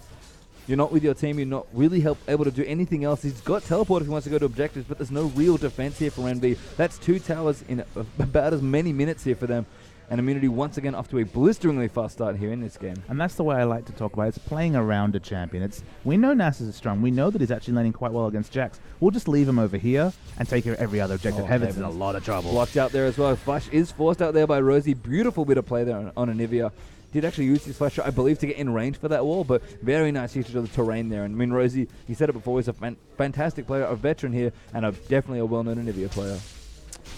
A: you're not with your team, you're not really able to do anything else. He's got teleport if he wants to go to objectives, but there's no real defense here for NV. That's 2 towers in about as many minutes here for them. And Immunity once again off to a blisteringly fast start here in this game.
B: And that's the way I like to talk about it. It's playing around a champion. We know Nasus is strong. We know that he's actually laning quite well against Jax. We'll just leave him over here and take care of every other objective. Heaven's in a lot of trouble.
A: Blocked out there as well. Flash is forced out there by Rosie. Beautiful bit of play there on Anivia. Did actually use his flash shot, I believe, to get in range for that wall, but very nice usage of the terrain there. And I mean, Rosie, he said it before, he's a fantastic player, a veteran here, and definitely a well-known Anivia player.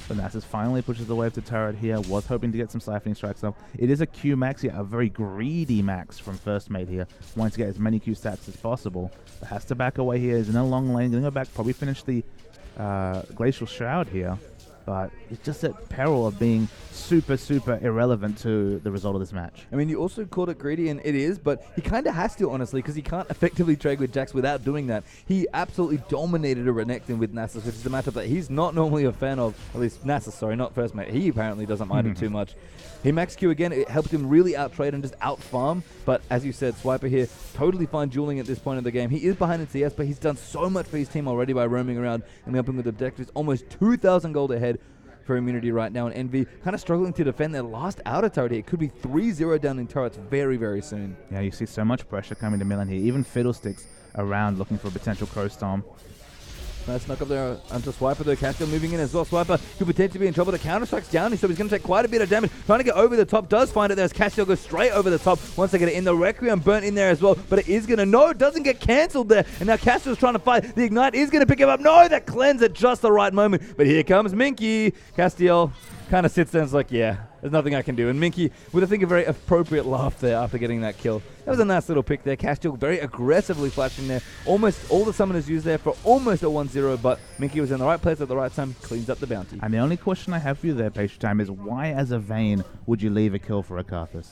B: So Nasus finally pushes the wave to turret here, was hoping to get some siphoning strikes up. It is a Q max here, a very greedy max from First Mate here, wanting to get as many Q stats as possible, but has to back away here. He's in a long lane, going to go back, probably finish the Glacial Shroud here. But it's just at peril of being super, super irrelevant to the result of this match.
A: I mean, you also called it greedy, and it is, but he kind of has to, honestly, because he can't effectively trade with Jax without doing that. He absolutely dominated a Renekton with Nasus, which is a matchup that he's not normally a fan of. At least Nasus, sorry, not First Mate. He apparently doesn't mind it too much. He max Q again. It helped him really out-trade and just out-farm. But as you said, Swiper here, totally fine dueling at this point in the game. He is behind in CS, but he's done so much for his team already by roaming around and helping with objectives. Almost 2,000 gold ahead for Immunity right now, and Envy kind of struggling to defend their last outer turret here. It could be 3-0 down in turrets very, very soon.
B: Yeah, you see so much pressure coming to Milan here. Even Fiddlesticks around looking for a potential Crow Storm.
A: Nice knock up there onto Swiper though. Castiel moving in as well. Swiper could potentially be in trouble. The counter strike's down, so he's going to take quite a bit of damage. Trying to get over the top. Does find it there as Castiel goes straight over the top. Once they get it in, the Requiem burnt in there as well. But it is going to, no, it doesn't get cancelled there. And now Castiel's trying to fight. The Ignite is going to pick him up. No, that cleanse at just the right moment. But here comes Minky. Castiel kind of sits there and is like, yeah, there's nothing I can do. And Minky with, I think, a very appropriate laugh there after getting that kill. That was a nice little pick there. Castiel very aggressively flashing there. Almost all the summoners used there for almost a 1-0, but Minky was in the right place at the right time, cleans up the bounty.
B: And the only question I have for you there, Patient Time, is why as a Vayne would you leave a kill for a Karthus?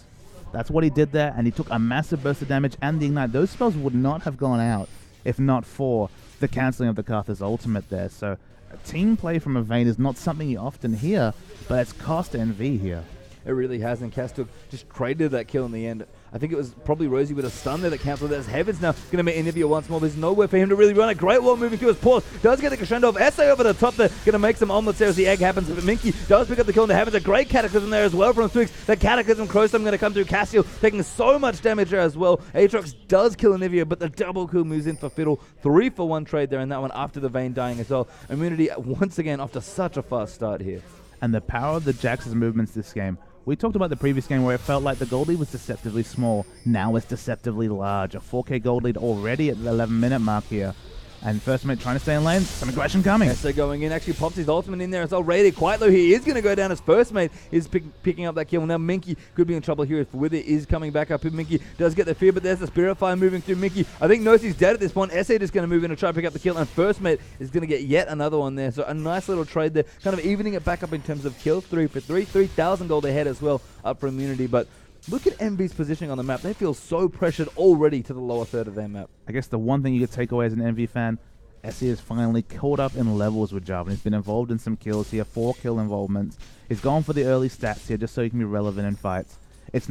B: That's what he did there, and he took a massive burst of damage and the Ignite. Those spells would not have gone out if not for the cancelling of the Karthus ultimate there. So team play from a Vayne is not something you often hear, but it's cost NV here.
A: It really has, and Castiel just traded that kill in the end. I think it was probably Rosie with a stun there that cancelled. There's Heavens now going to meet Anivia once more. There's nowhere for him to really run. A great wall moving through his paws. Does get the crescendo of SA over the top there. Going to make some omelets there as the egg happens. But Minky does pick up the kill in the Heavens. A great Cataclysm there as well from Twix. The Cataclysm Crowstorm going to come through. Castiel taking so much damage there as well. Aatrox does kill Anivia, but the double kill moves in for Fiddle. 3-for-1 trade there, and that one after the Vayne dying as well. Immunity once again after such a fast start here.
B: And the power of the Jax's movements this game. We talked about the previous game where it felt like the gold lead was deceptively small. Now it's deceptively large. A 4k gold lead already at the 11-minute mark here. And First Mate trying to stay in lane. Some aggression coming.
A: So going in. Actually pops his ultimate in there. It's already quite low. He is going to go down as First Mate is picking up that kill. Now Minky could be in trouble here if Wither is coming back up. Minky does get the fear, but there's the Spirit Fire moving through Minky. I think knows he's dead at this point. SA is going to move in and try to pick up the kill, and First Mate is going to get yet another one there. So a nice little trade there. Kind of evening it back up in terms of kills. 3-for-3. 3,000 gold ahead as well up for Immunity. But look at MV's positioning on the map. They feel so pressured already to the lower third of their map.
B: I guess the one thing you could take away as an MV fan, SE is finally caught up in levels with Jarvan. He's been involved in some kills here, 4 kill involvements. He's gone for the early stats here just so he can be relevant in fights. It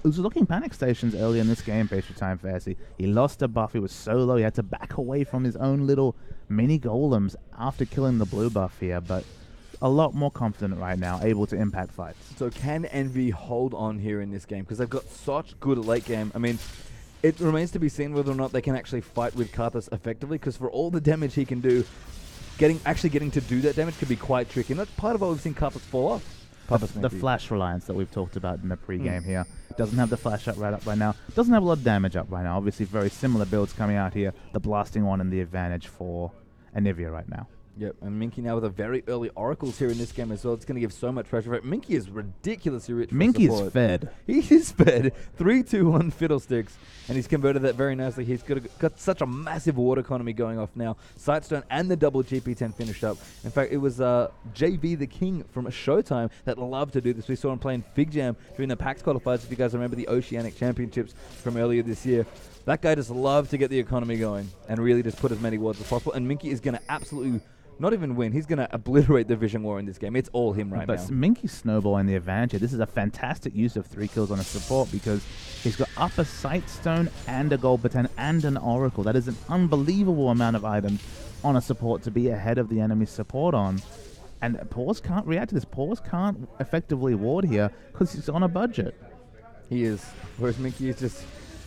B: was looking panic stations early in this game, Pastry Time for SE. He lost a buff, he was so low, he had to back away from his own little mini golems after killing the blue buff here, but a lot more confident right now, able to impact fights.
A: So can Envy hold on here in this game? Because they've got such good late game. I mean, it remains to be seen whether or not they can actually fight with Karthus effectively, because for all the damage he can do, actually getting to do that damage could be quite tricky. And that's part of what we've seen Karthus fall off.
B: The flash reliance that we've talked about in the pre-game here. Doesn't have the flash up right now. Doesn't have a lot of damage up right now. Obviously very similar builds coming out here. The blasting one and the advantage for Anivia right now.
A: Yep, and Minky now with a very early Oracles here in this game as well. It's going to give so much pressure. Minky is ridiculously rich.
B: Minky is fed.
A: He is fed. 3-2-1 Fiddlesticks, and he's converted that very nicely. He's got such a massive ward economy going off now. Sightstone and the double GP10 finished up. In fact, it was JV the King from Showtime that loved to do this. We saw him playing Fig Jam during the PAX qualifiers, if you guys remember the Oceanic Championships from earlier this year. That guy just loved to get the economy going and really just put as many wards as possible. And Minky is going to absolutely not even win. He's going to obliterate the Vision War in this game. It's all him right now.
B: But Minky's snowballing the advantage here. This is a fantastic use of 3 kills on a support because he's got up a Sightstone and a Gold Baton and an Oracle. That is an unbelievable amount of items on a support to be ahead of the enemy's support on. And Paws can't react to this. Paws can't effectively ward here because he's on a budget.
A: He is. Whereas Minky is just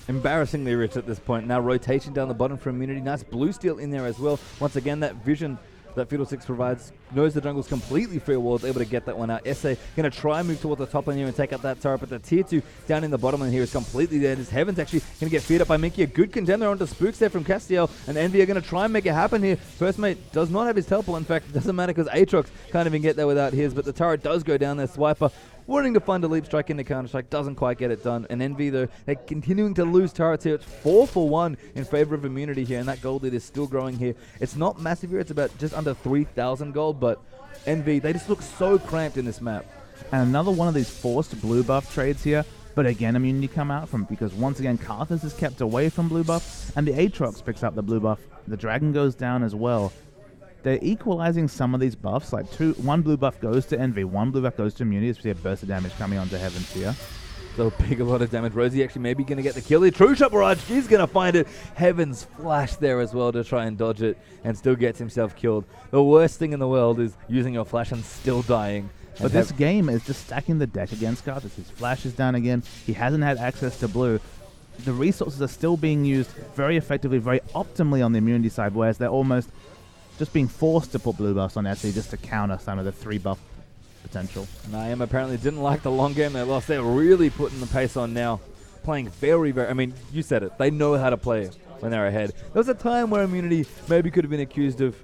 A: embarrassingly rich at this point. Now rotation down the bottom for Immunity. Nice blue steel in there as well. Once again, that vision that Fiddlesticks provides, knows the jungle's completely free walls, able to get that one out. SA going to try and move towards the top lane here and take out that turret, but the tier 2 down in the bottom lane here is completely dead. His Heaven's actually going to get feared up by Minky. A good contender onto Spooks there from Castiel, and Envy are going to try and make it happen here. First Mate does not have his teleport. In fact, it doesn't matter because Aatrox can't even get there without his, but the turret does go down there. Swiper wanting to find a leap strike into Counter-Strike, doesn't quite get it done. And Envy, though, they're continuing to lose turrets here. It's 4-for-1 in favor of Immunity here, and that gold lead is still growing here. It's not massive here. It's about just under 3,000 gold, but Envy, they just look so cramped in this map.
B: And another one of these forced blue buff trades here, but again, Immunity come out from, because once again, Karthus is kept away from blue buff, and the Aatrox picks up the blue buff. The Dragon goes down as well. They're equalizing some of these buffs, like one blue buff goes to Envy, one blue buff goes to Immunity. As we see a burst of damage coming onto Heavens here.
A: So big, a lot of damage. Rosie actually maybe going to get the kill here. True Shot Barrage, he's going to find it. Heavens flash there as well to try and dodge it, and still gets himself killed. The worst thing in the world is using your flash and still dying.
B: But this game is just stacking the deck against Karthus. His flash is down again. He hasn't had access to blue. The resources are still being used very effectively, very optimally on the Immunity side, whereas they're almost just being forced to put blue buffs on SE just to counter some of the 3 buff potential.
A: Niam apparently didn't like the long game they lost. They're really putting the pace on now. Playing very, I mean, you said it. They know how to play when they're ahead. There was a time where Immunity maybe could have been accused of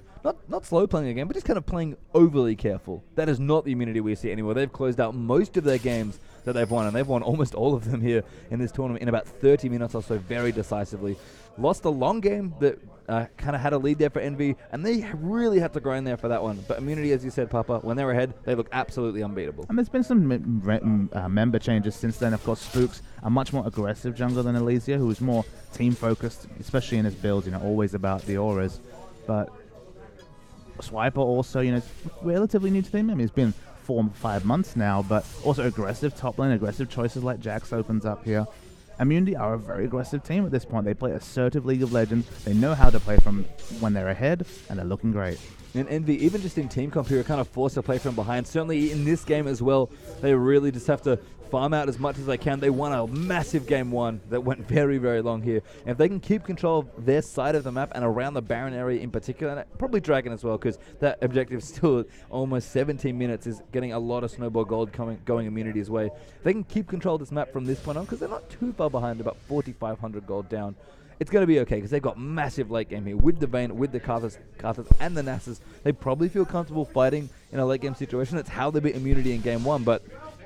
A: not slow playing a game, but just kind of playing overly careful. That is not the Immunity we see anymore. They've closed out most of their games that they've won, and they've won almost all of them here in this tournament in about 30 minutes or so, very decisively. Lost a long game that kind of had a lead there for Envy, and they really had to grind there for that one. But Immunity, as you said, Papa, when they're ahead, they look absolutely unbeatable.
B: And there's been some member changes since then. Of course, Spooks, a much more aggressive jungler than Elysia, who is more team-focused, especially in his builds, always about the auras. But Swiper also, relatively new to the team. I mean, he's been 4 or 5 months now, but also aggressive top lane, aggressive choices like Jax opens up here. Immunity are a very aggressive team at this point. They play assertive League of Legends. They know how to play from when they're ahead, and they're looking great.
A: And Envy, even just in team comp here, are kind of forced to play from behind. Certainly in this game as well, they really just have to farm out as much as they can. They won a massive game 1 that went very, very long here. And if they can keep control of their side of the map and around the Baron area in particular, and probably Dragon as well, because that objective still at almost 17 minutes is getting a lot of snowball gold going Immunity's way. If they can keep control of this map from this point on, because they're not too far behind, about 4,500 gold down, it's going to be okay, because they've got massive late game here with the Vayne, with the Karthus, and the Nasus. They probably feel comfortable fighting in a late game situation. That's how they beat Immunity in game 1, but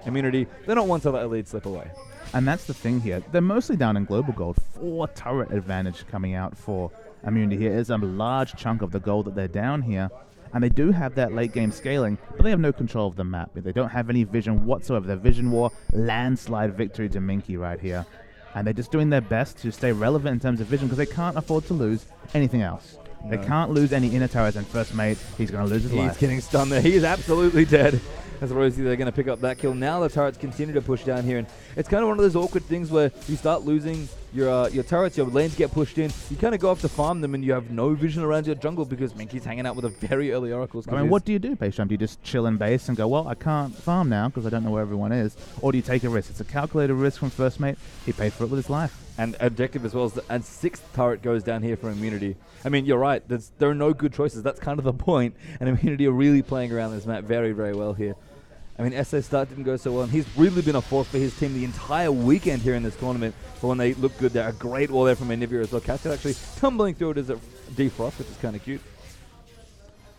A: Immunity, they don't want to let a lead slip away.
B: And that's the thing here. They're mostly down in global gold. 4 turret advantage coming out for Immunity here. It's a large chunk of the gold that they're down here. And they do have that late game scaling, but they have no control of the map. They don't have any vision whatsoever. Their Vision War, landslide victory to Minky right here. And they're just doing their best to stay relevant in terms of vision, because they can't afford to lose anything else. They can't lose any inner turrets, and first mate, he's going to lose his life.
A: He's getting stunned there. He is absolutely dead. As Rosie, they're going to pick up that kill. Now the turrets continue to push down here, and it's kind of one of those awkward things where you start losing your turrets, your lanes get pushed in. You kind of go off to farm them, and you have no vision around your jungle because Minky's hanging out with a very early oracles.
B: I mean, what do you do, Paysham? Do you just chill in base and go, well, I can't farm now because I don't know where everyone is? Or do you take a risk? It's a calculated risk from first mate. He paid for it with his life.
A: And objective as well. And 6th turret goes down here for Immunity. I mean, you're right. There are no good choices. That's kind of the point. And Immunity are really playing around this map very, very well here. I mean, SA start didn't go so well, and he's really been a force for his team the entire weekend here in this tournament. But when they look good, they're a great wall there from Anivia as well. Cascade actually tumbling through it as a defrost, which is kind of cute.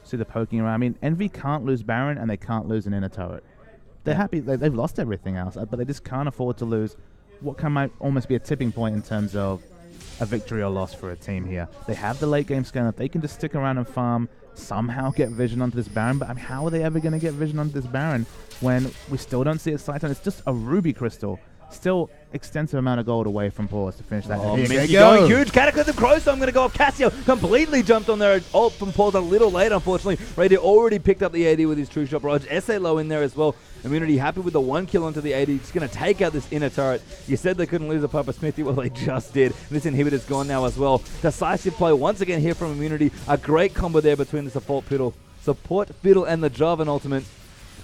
B: See the poking around. I mean, Envy can't lose Baron, and they can't lose an inner turret. They're happy. They've lost everything else, but they just can't afford to lose what might almost be a tipping point in terms of a victory or loss for a team here. They have the late game scanner. They can just stick around and farm, somehow get vision onto this Baron, but I mean, how are they ever going to get vision onto this Baron when we still don't see it sight on? It's just a ruby crystal. Still extensive amount of gold away from Paws to finish that.
A: Oh, Minky going huge. Cataclysm Crow, so I'm going to go off. Cassio completely jumped on their ult from Paws a little late, unfortunately. Raider already picked up the AD with his True Shot Barrage. SA low in there as well. Immunity happy with the 1 kill onto the AD. Just going to take out this inner turret. You said they couldn't lose a Papa Smithy. Well, they just did. This inhibitor's gone now as well. Decisive play once again here from Immunity. A great combo there between the support fiddle and the Jarvan ultimate.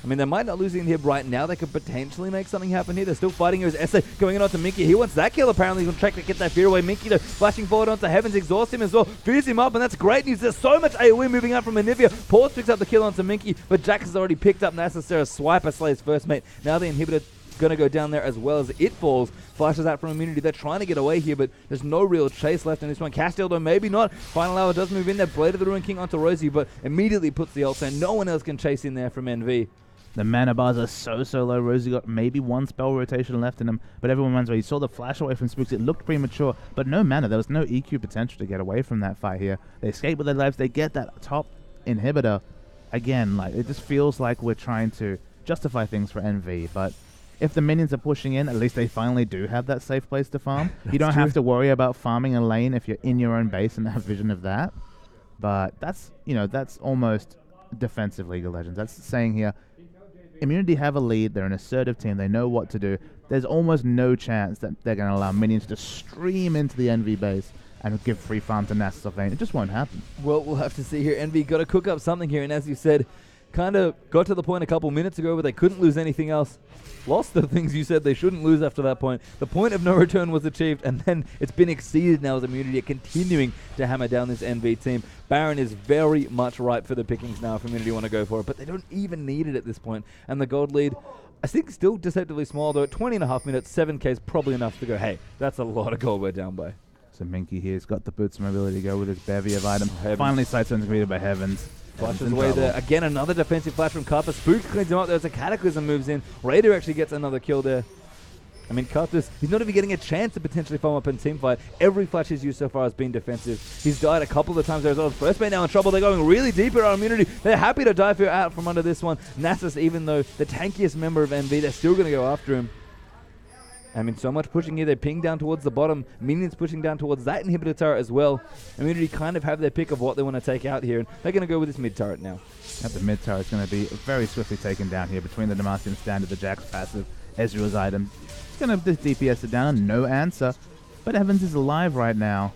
A: I mean, they might not lose the inhib right now. They could potentially make something happen here. They're still fighting here as SA going in onto Minky. He wants that kill, apparently. He's going to try to get that fear away. Minky, though, flashing forward onto Heavens, exhausts him as well. Fears him up, and that's great news. There's so much AoE moving out from Anivia. Paws picks up the kill onto Minky, but Jack has already picked up Nasasera. Swiper slays first mate. Now the inhibitor going to go down there as well as it falls. Flashes out from Immunity. They're trying to get away here, but there's no real chase left in this one. Castiel, though, maybe not. Final Hour does move in there. Blade of the Ruin King onto Rosie, but immediately puts the ult, so no one else can chase in there from NV.
B: The mana bars are so low. Rosie got maybe 1 spell rotation left in him, but everyone runs away. You saw the flash away from Spooks. It looked premature, but no mana. There was no EQ potential to get away from that fight here. They escape with their lives. They get that top inhibitor. Again, like, it just feels like we're trying to justify things for NV, but if the minions are pushing in, at least they finally do have that safe place to farm. You don't have to worry about farming a lane if you're in your own base and have vision of that. But that's, that's almost defensive League of Legends. That's saying here, Immunity have a lead. They're an assertive team. They know what to do. There's almost no chance that they're going to allow minions to stream into the NV base and give free farm to Nasus off lane. It just won't happen.
A: Well, we'll have to see here. NV got to cook up something here, and as you said, kind of got to the point a couple minutes ago where they couldn't lose anything else. Lost the things you said they shouldn't lose after that point. The point of no return was achieved, and then it's been exceeded now as Immunity are continuing to hammer down this NV team. Baron is very much ripe for the pickings now if Immunity want to go for it, but they don't even need it at this point. And the gold lead, I think, still deceptively small, though at 20.5 minutes, 7k is probably enough to go, hey, that's a lot of gold we're down by.
B: So Minky here's got the boots mobility to go with his bevy of items. Finally, sight turns completed by Heavens.
A: Flashes away there. Again, another defensive flash from Karthus. Spook cleans him up. There's a Cataclysm moves in. Raider actually gets another kill there. I mean, Karthus, he's not even getting a chance to potentially farm up in teamfight. Every flash he's used so far has been defensive. He's died a couple of times there as well. First mate now in trouble. They're going really deep here on Immunity. They're happy to dive out from under this one. Nasus, even though the tankiest member of NV, they're still going to go after him. I mean, so much pushing here. They ping down towards the bottom. Minions pushing down towards that inhibitor turret as well. Immunity kind of have their pick of what they want to take out here, and they're going to go with this mid turret now.
B: At the mid turret is going to be very swiftly taken down here between the Demacian standard, the Jack's passive, Ezreal's item. It's going to DPS it down, no answer. But Evans is alive right now.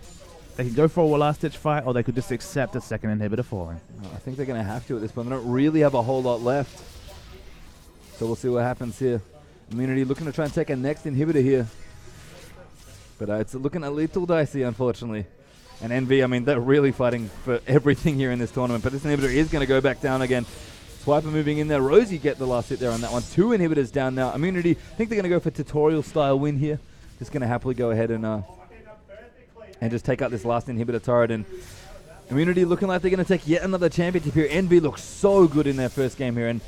B: They can go for a last-ditch fight, or they could just accept a second inhibitor falling.
A: I think they're going to have to at this point. They don't really have a whole lot left. So we'll see what happens here. Immunity looking to try and take a next inhibitor here. But it's looking a little dicey, unfortunately. And NV, I mean, they're really fighting for everything here in this tournament. But this inhibitor is going to go back down again. Swiper moving in there. Rosie get the last hit there on that one. 2 inhibitors down now. Immunity, I think they're going to go for tutorial-style win here. Just going to happily go ahead and just take out this last inhibitor turret. And Immunity looking like they're going to take yet another championship here. NV looks so good in their first game here. And,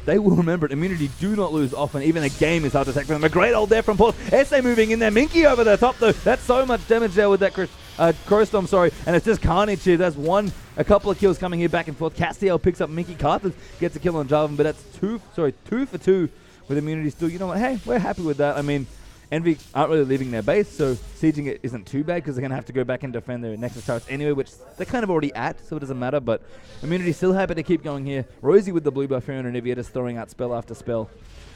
A: they will remember it. Immunity do not lose often. Even a game is hard to take from them. A great ult there from Paul. SA moving in there. Minky over the top, though. That's so much damage there with that Crowstorm, sorry. And it's just carnage here. That's a couple of kills coming here back and forth. Castiel picks up Minky. Karthus gets a kill on Jarvan. But that's 2 for 2 with Immunity still. You know what? Hey, we're happy with that. I mean, Envy aren't really leaving their base, so sieging it isn't too bad because they're going to have to go back and defend their Nexus turrets anyway, which they're kind of already at, so it doesn't matter. But Immunity still happy to keep going here. Rosie with the blue buff here, and Anivia just throwing out spell after spell.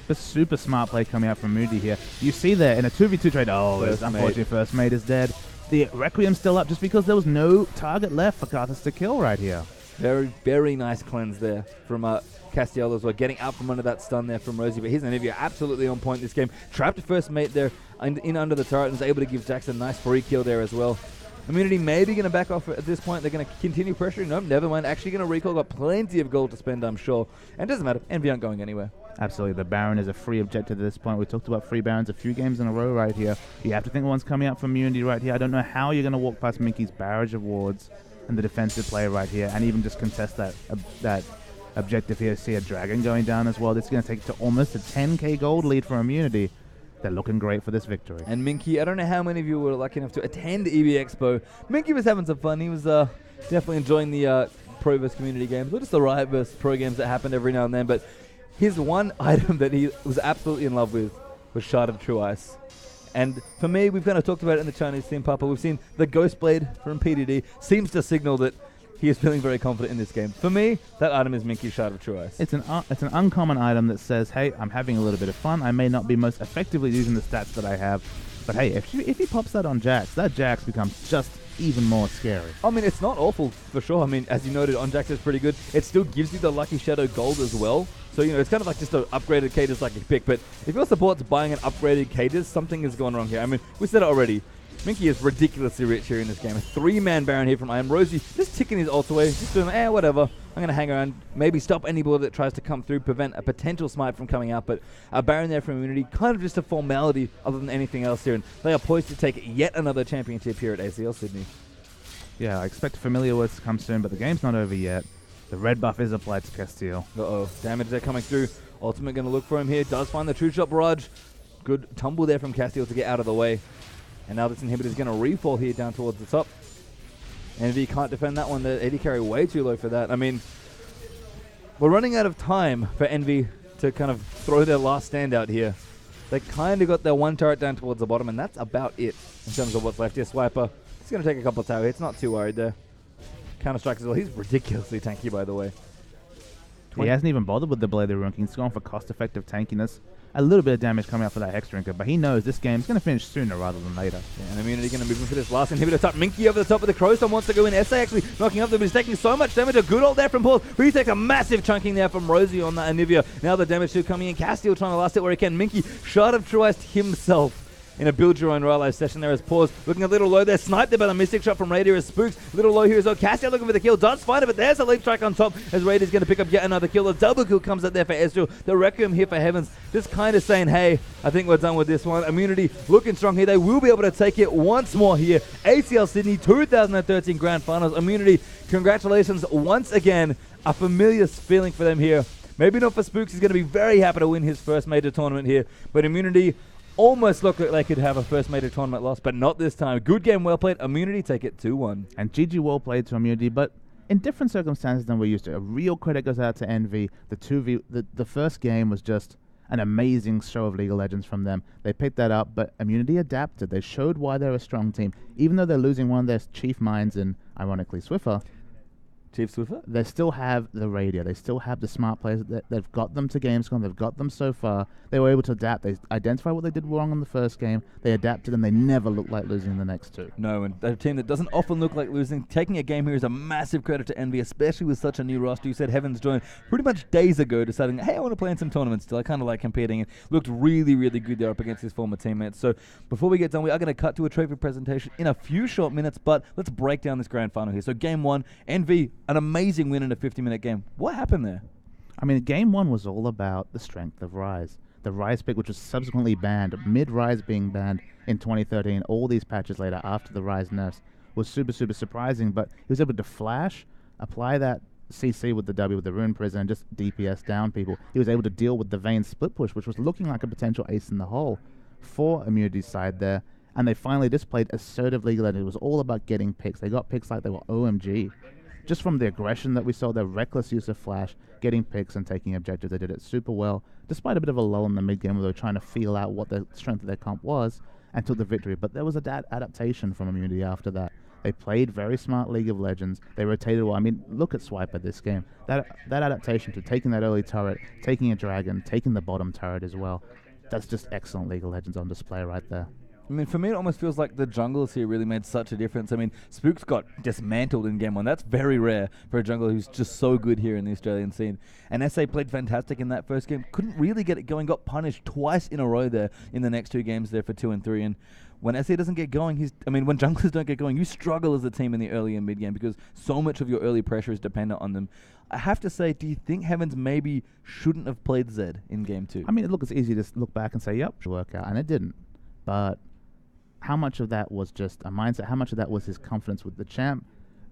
B: A super smart play coming out from Moody here. You see there in a 2v2 trade, unfortunately first mate is dead. The Requiem's still up just because there was no target left for Karthus to kill right here.
A: Very, very nice cleanse there from Castiel as well, getting out from under that stun there from Rosie. But here's Anivia absolutely on point this game. Trapped first mate there in under the turret and was able to give Jax a nice free kill there as well. Immunity maybe going to back off at this point. They're going to continue pressuring. Nope, never mind. Actually going to recall. Got plenty of gold to spend, I'm sure. And it doesn't matter. Envy aren't going anywhere.
B: Absolutely. The Baron is a free objective at this point. We talked about free Barons a few games in a row right here. You have to think one's coming out from Immunity right here. I don't know how you're going to walk past Minky's barrage of wards and the defensive play right here and even just contest that objective here. See a Dragon going down as well. This is going to take to almost a 10k gold lead for Immunity. They're looking great for this victory.
A: And Minky, I don't know how many of you were lucky enough to attend EB Expo. Minky was having some fun. He was definitely enjoying the Pro vs Community games, or just the Riot vs Pro games that happened every now and then. But his one item that he was absolutely in love with was Shard of True Ice. And for me, we've kind of talked about it in the Chinese theme, Papa. We've seen the Ghost Blade from PDD seems to signal that he is feeling very confident in this game. For me, that item is Minky's Shard of True Ice.
B: It's an uncommon item that says, hey, I'm having a little bit of fun. I may not be most effectively using the stats that I have, but hey, if he pops that on Jax, that Jax becomes just even more scary.
A: I mean, it's not awful for sure. I mean, as you noted, on Jax is pretty good. It still gives you the Lucky Shadow gold as well. So, you know, it's kind of like just an upgraded Cadus like you pick. But if your support's buying an upgraded Cadus, something is going wrong here. I mean, we said it already. Minky is ridiculously rich here in this game. A 3-man Baron here from I Am Rosie, just ticking his ult away, just doing, whatever. I'm going to hang around, maybe stop anybody that tries to come through, prevent a potential smite from coming out. But a Baron there from Immunity, kind of just a formality other than anything else here. And they are poised to take yet another championship here at ACL Sydney.
B: Yeah, I expect familiar words to come soon, but the game's not over yet. The red buff is applied to Castiel.
A: Uh-oh, damage there coming through. Ultimate going to look for him here, does find the True Shot Barrage. Good tumble there from Castiel to get out of the way. And now this inhibitor is going to refall here down towards the top. Envy can't defend that one. The AD carry way too low for that. I mean, we're running out of time for Envy to kind of throw their last stand out here. They kind of got their one turret down towards the bottom, and that's about it in terms of what's left here. Swiper, he's going to take a couple of tower hits. Not too worried there. Counter-strike as well. He's ridiculously tanky, by the way.
B: He hasn't even bothered with the Blade of Ruin King. He's gone for cost-effective tankiness. A little bit of damage coming out for that Hex Drinker, but he knows this game's going to finish sooner rather than later.
A: Yeah, and Immunity going to move in for this last inhibitor top. Minky over the top of the Crowstorm wants to go in. SA actually knocking up there, but he's taking so much damage. A good ult there from Paul. He takes a massive chunking there from Rosie on that Anivia. Now the damage still coming in. Castiel trying to last it where he can. Minky, Shard of True Ice himself in a build your own Rylai's session there as Paws looking a little low there. Sniped there by the Mystic Shot from Raider as Spooks. Little low here as well. Castiel looking for the kill. Does find it, but there's a leap strike on top as Raider's going to pick up yet another kill. A double kill comes out there for Ezreal. The Requiem here for Heavens. Just kind of saying, hey, I think we're done with this one. Immunity looking strong here. They will be able to take it once more here. ACL Sydney 2013 Grand Finals. Immunity, congratulations once again. A familiar feeling for them here. Maybe not for Spooks. He's going to be very happy to win his first major tournament here. But Immunity almost looked like they could have a first major tournament loss, but not this time. Good game, well played. Immunity take it 2-1.
B: And GG well played to Immunity, but in different circumstances than we're used to. A real credit goes out to Envy. The first game was just an amazing show of League of Legends from them. They picked that up, but Immunity adapted. They showed why they're a strong team. Even though they're losing one of their chief minds in, ironically, Swiffer,
A: Chief Swiffer?
B: They still have the radio. They still have the smart players. They've got them to Gamescom. They've got them so far. They were able to adapt. They identified what they did wrong in the first game. They adapted, and they never looked like losing the next two.
A: No, and a team that doesn't often look like losing. Taking a game here is a massive credit to Envy, especially with such a new roster. You said Heavens joined pretty much days ago, deciding, hey, I want to play in some tournaments still. I kind of like competing. And looked really, really good there up against his former teammates. So before we get done, we are going to cut to a trophy presentation in a few short minutes, but let's break down this grand final here. So game one, Envy, an amazing win in a 50-minute game. What happened there?
B: I mean, game one was all about the strength of Ryze. The Ryze pick, which was subsequently banned, mid-Ryze being banned in 2013, all these patches later after the Ryze nerfs, was super, super surprising, but he was able to flash, apply that CC with the W with the Rune Prison, and just DPS down people. He was able to deal with the Vayne split push, which was looking like a potential ace in the hole for Immunity's side there, and they finally just played assertive League of Legends. It was all about getting picks. They got picks like they were OMG. just from the aggression that we saw, their reckless use of flash, getting picks and taking objectives, they did it super well, despite a bit of a lull in the mid game where they were trying to feel out what the strength of their comp was and took the victory. But there was a adaptation from Immunity after that. They played very smart League of Legends. They rotated well. I mean, look at Swiper this game. That adaptation to taking that early turret, taking a dragon, taking the bottom turret as well, that's just excellent League of Legends on display right there.
A: I mean, for me, it almost feels like the junglers here really made such a difference. I mean, Spooks got dismantled in game 1. That's very rare for a jungler who's just so good here in the Australian scene. And SA played fantastic in that first game. Couldn't really get it going. Got punished twice in a row there in the next 2 games there for 2 and 3. And when SA doesn't get going, when junglers don't get going, you struggle as a team in the early and mid game because so much of your early pressure is dependent on them. I have to say, do you think Heavens maybe shouldn't have played Zed in game 2?
B: I mean, look, it's easy to look back and say, yep, should work out. And it didn't. But how much of that was just a mindset? How much of that was his confidence with the champ?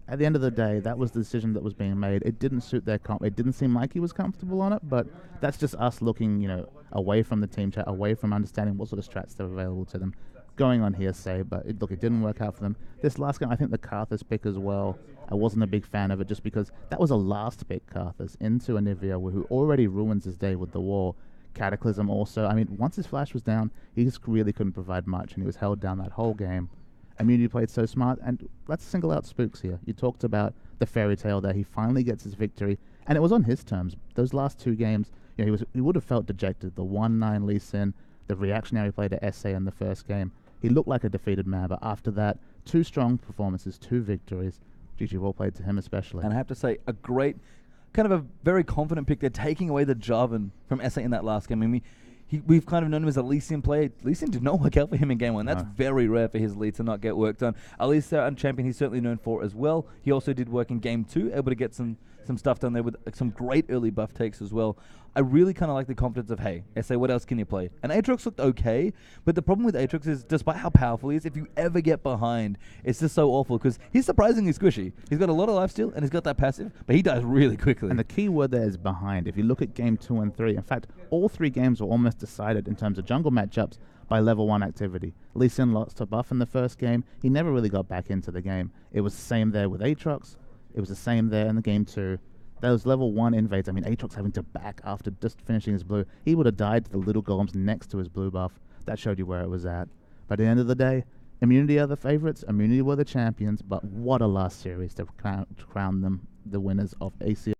B: At the end of the day, that was the decision that was being made. It didn't suit their comp. It didn't seem like he was comfortable on it, but that's just us looking, away from the team chat, away from understanding what sort of strats are available to them, going on hearsay. But it didn't work out for them. This last game, I think the Karthus pick as well, I wasn't a big fan of it just because that was a last pick, Karthus, into Anivia, who already ruins his day with the wall. Cataclysm also. I mean, once his flash was down, he just really couldn't provide much, and he was held down that whole game. Immunity played so smart, and let's single out Spooks here. You talked about the fairy tale there. He finally gets his victory, and it was on his terms. Those last 2 games, he would have felt dejected. The 1-9 Lee Sin, the reactionary play to SA in the first game. He looked like a defeated man, but after that, 2 strong performances, 2 victories. GG well played to him especially.
A: And I have to say, a great, kind of a very confident pick. They're taking away the Jarvan from SA in that last game. I mean, we've kind of known him as a Lee Sin player. Lee Sin did not work out for him in game 1. That's very rare for his lead to not get work done. Alisa and champion he's certainly known for as well. He also did work in game 2, able to get some stuff done there with some great early buff takes as well. I really kind of like the confidence of, hey, SA, what else can you play? And Aatrox looked okay, but the problem with Aatrox is, despite how powerful he is, if you ever get behind, it's just so awful because he's surprisingly squishy. He's got a lot of lifesteal and he's got that passive, but he dies really quickly.
B: And the key word there is behind. If you look at game 2 and 3, in fact, all 3 games were almost decided in terms of jungle matchups by level 1 activity. Lee Sin lost a buff in the first game. He never really got back into the game. It was the same there with Aatrox. It was the same there in the game 2. Those level 1 invades, I mean, Aatrox having to back after just finishing his blue. He would have died to the little golems next to his blue buff. That showed you where it was at. But at the end of the day, Immunity are the favorites, Immunity were the champions, but what a last series to crown them the winners of ACL.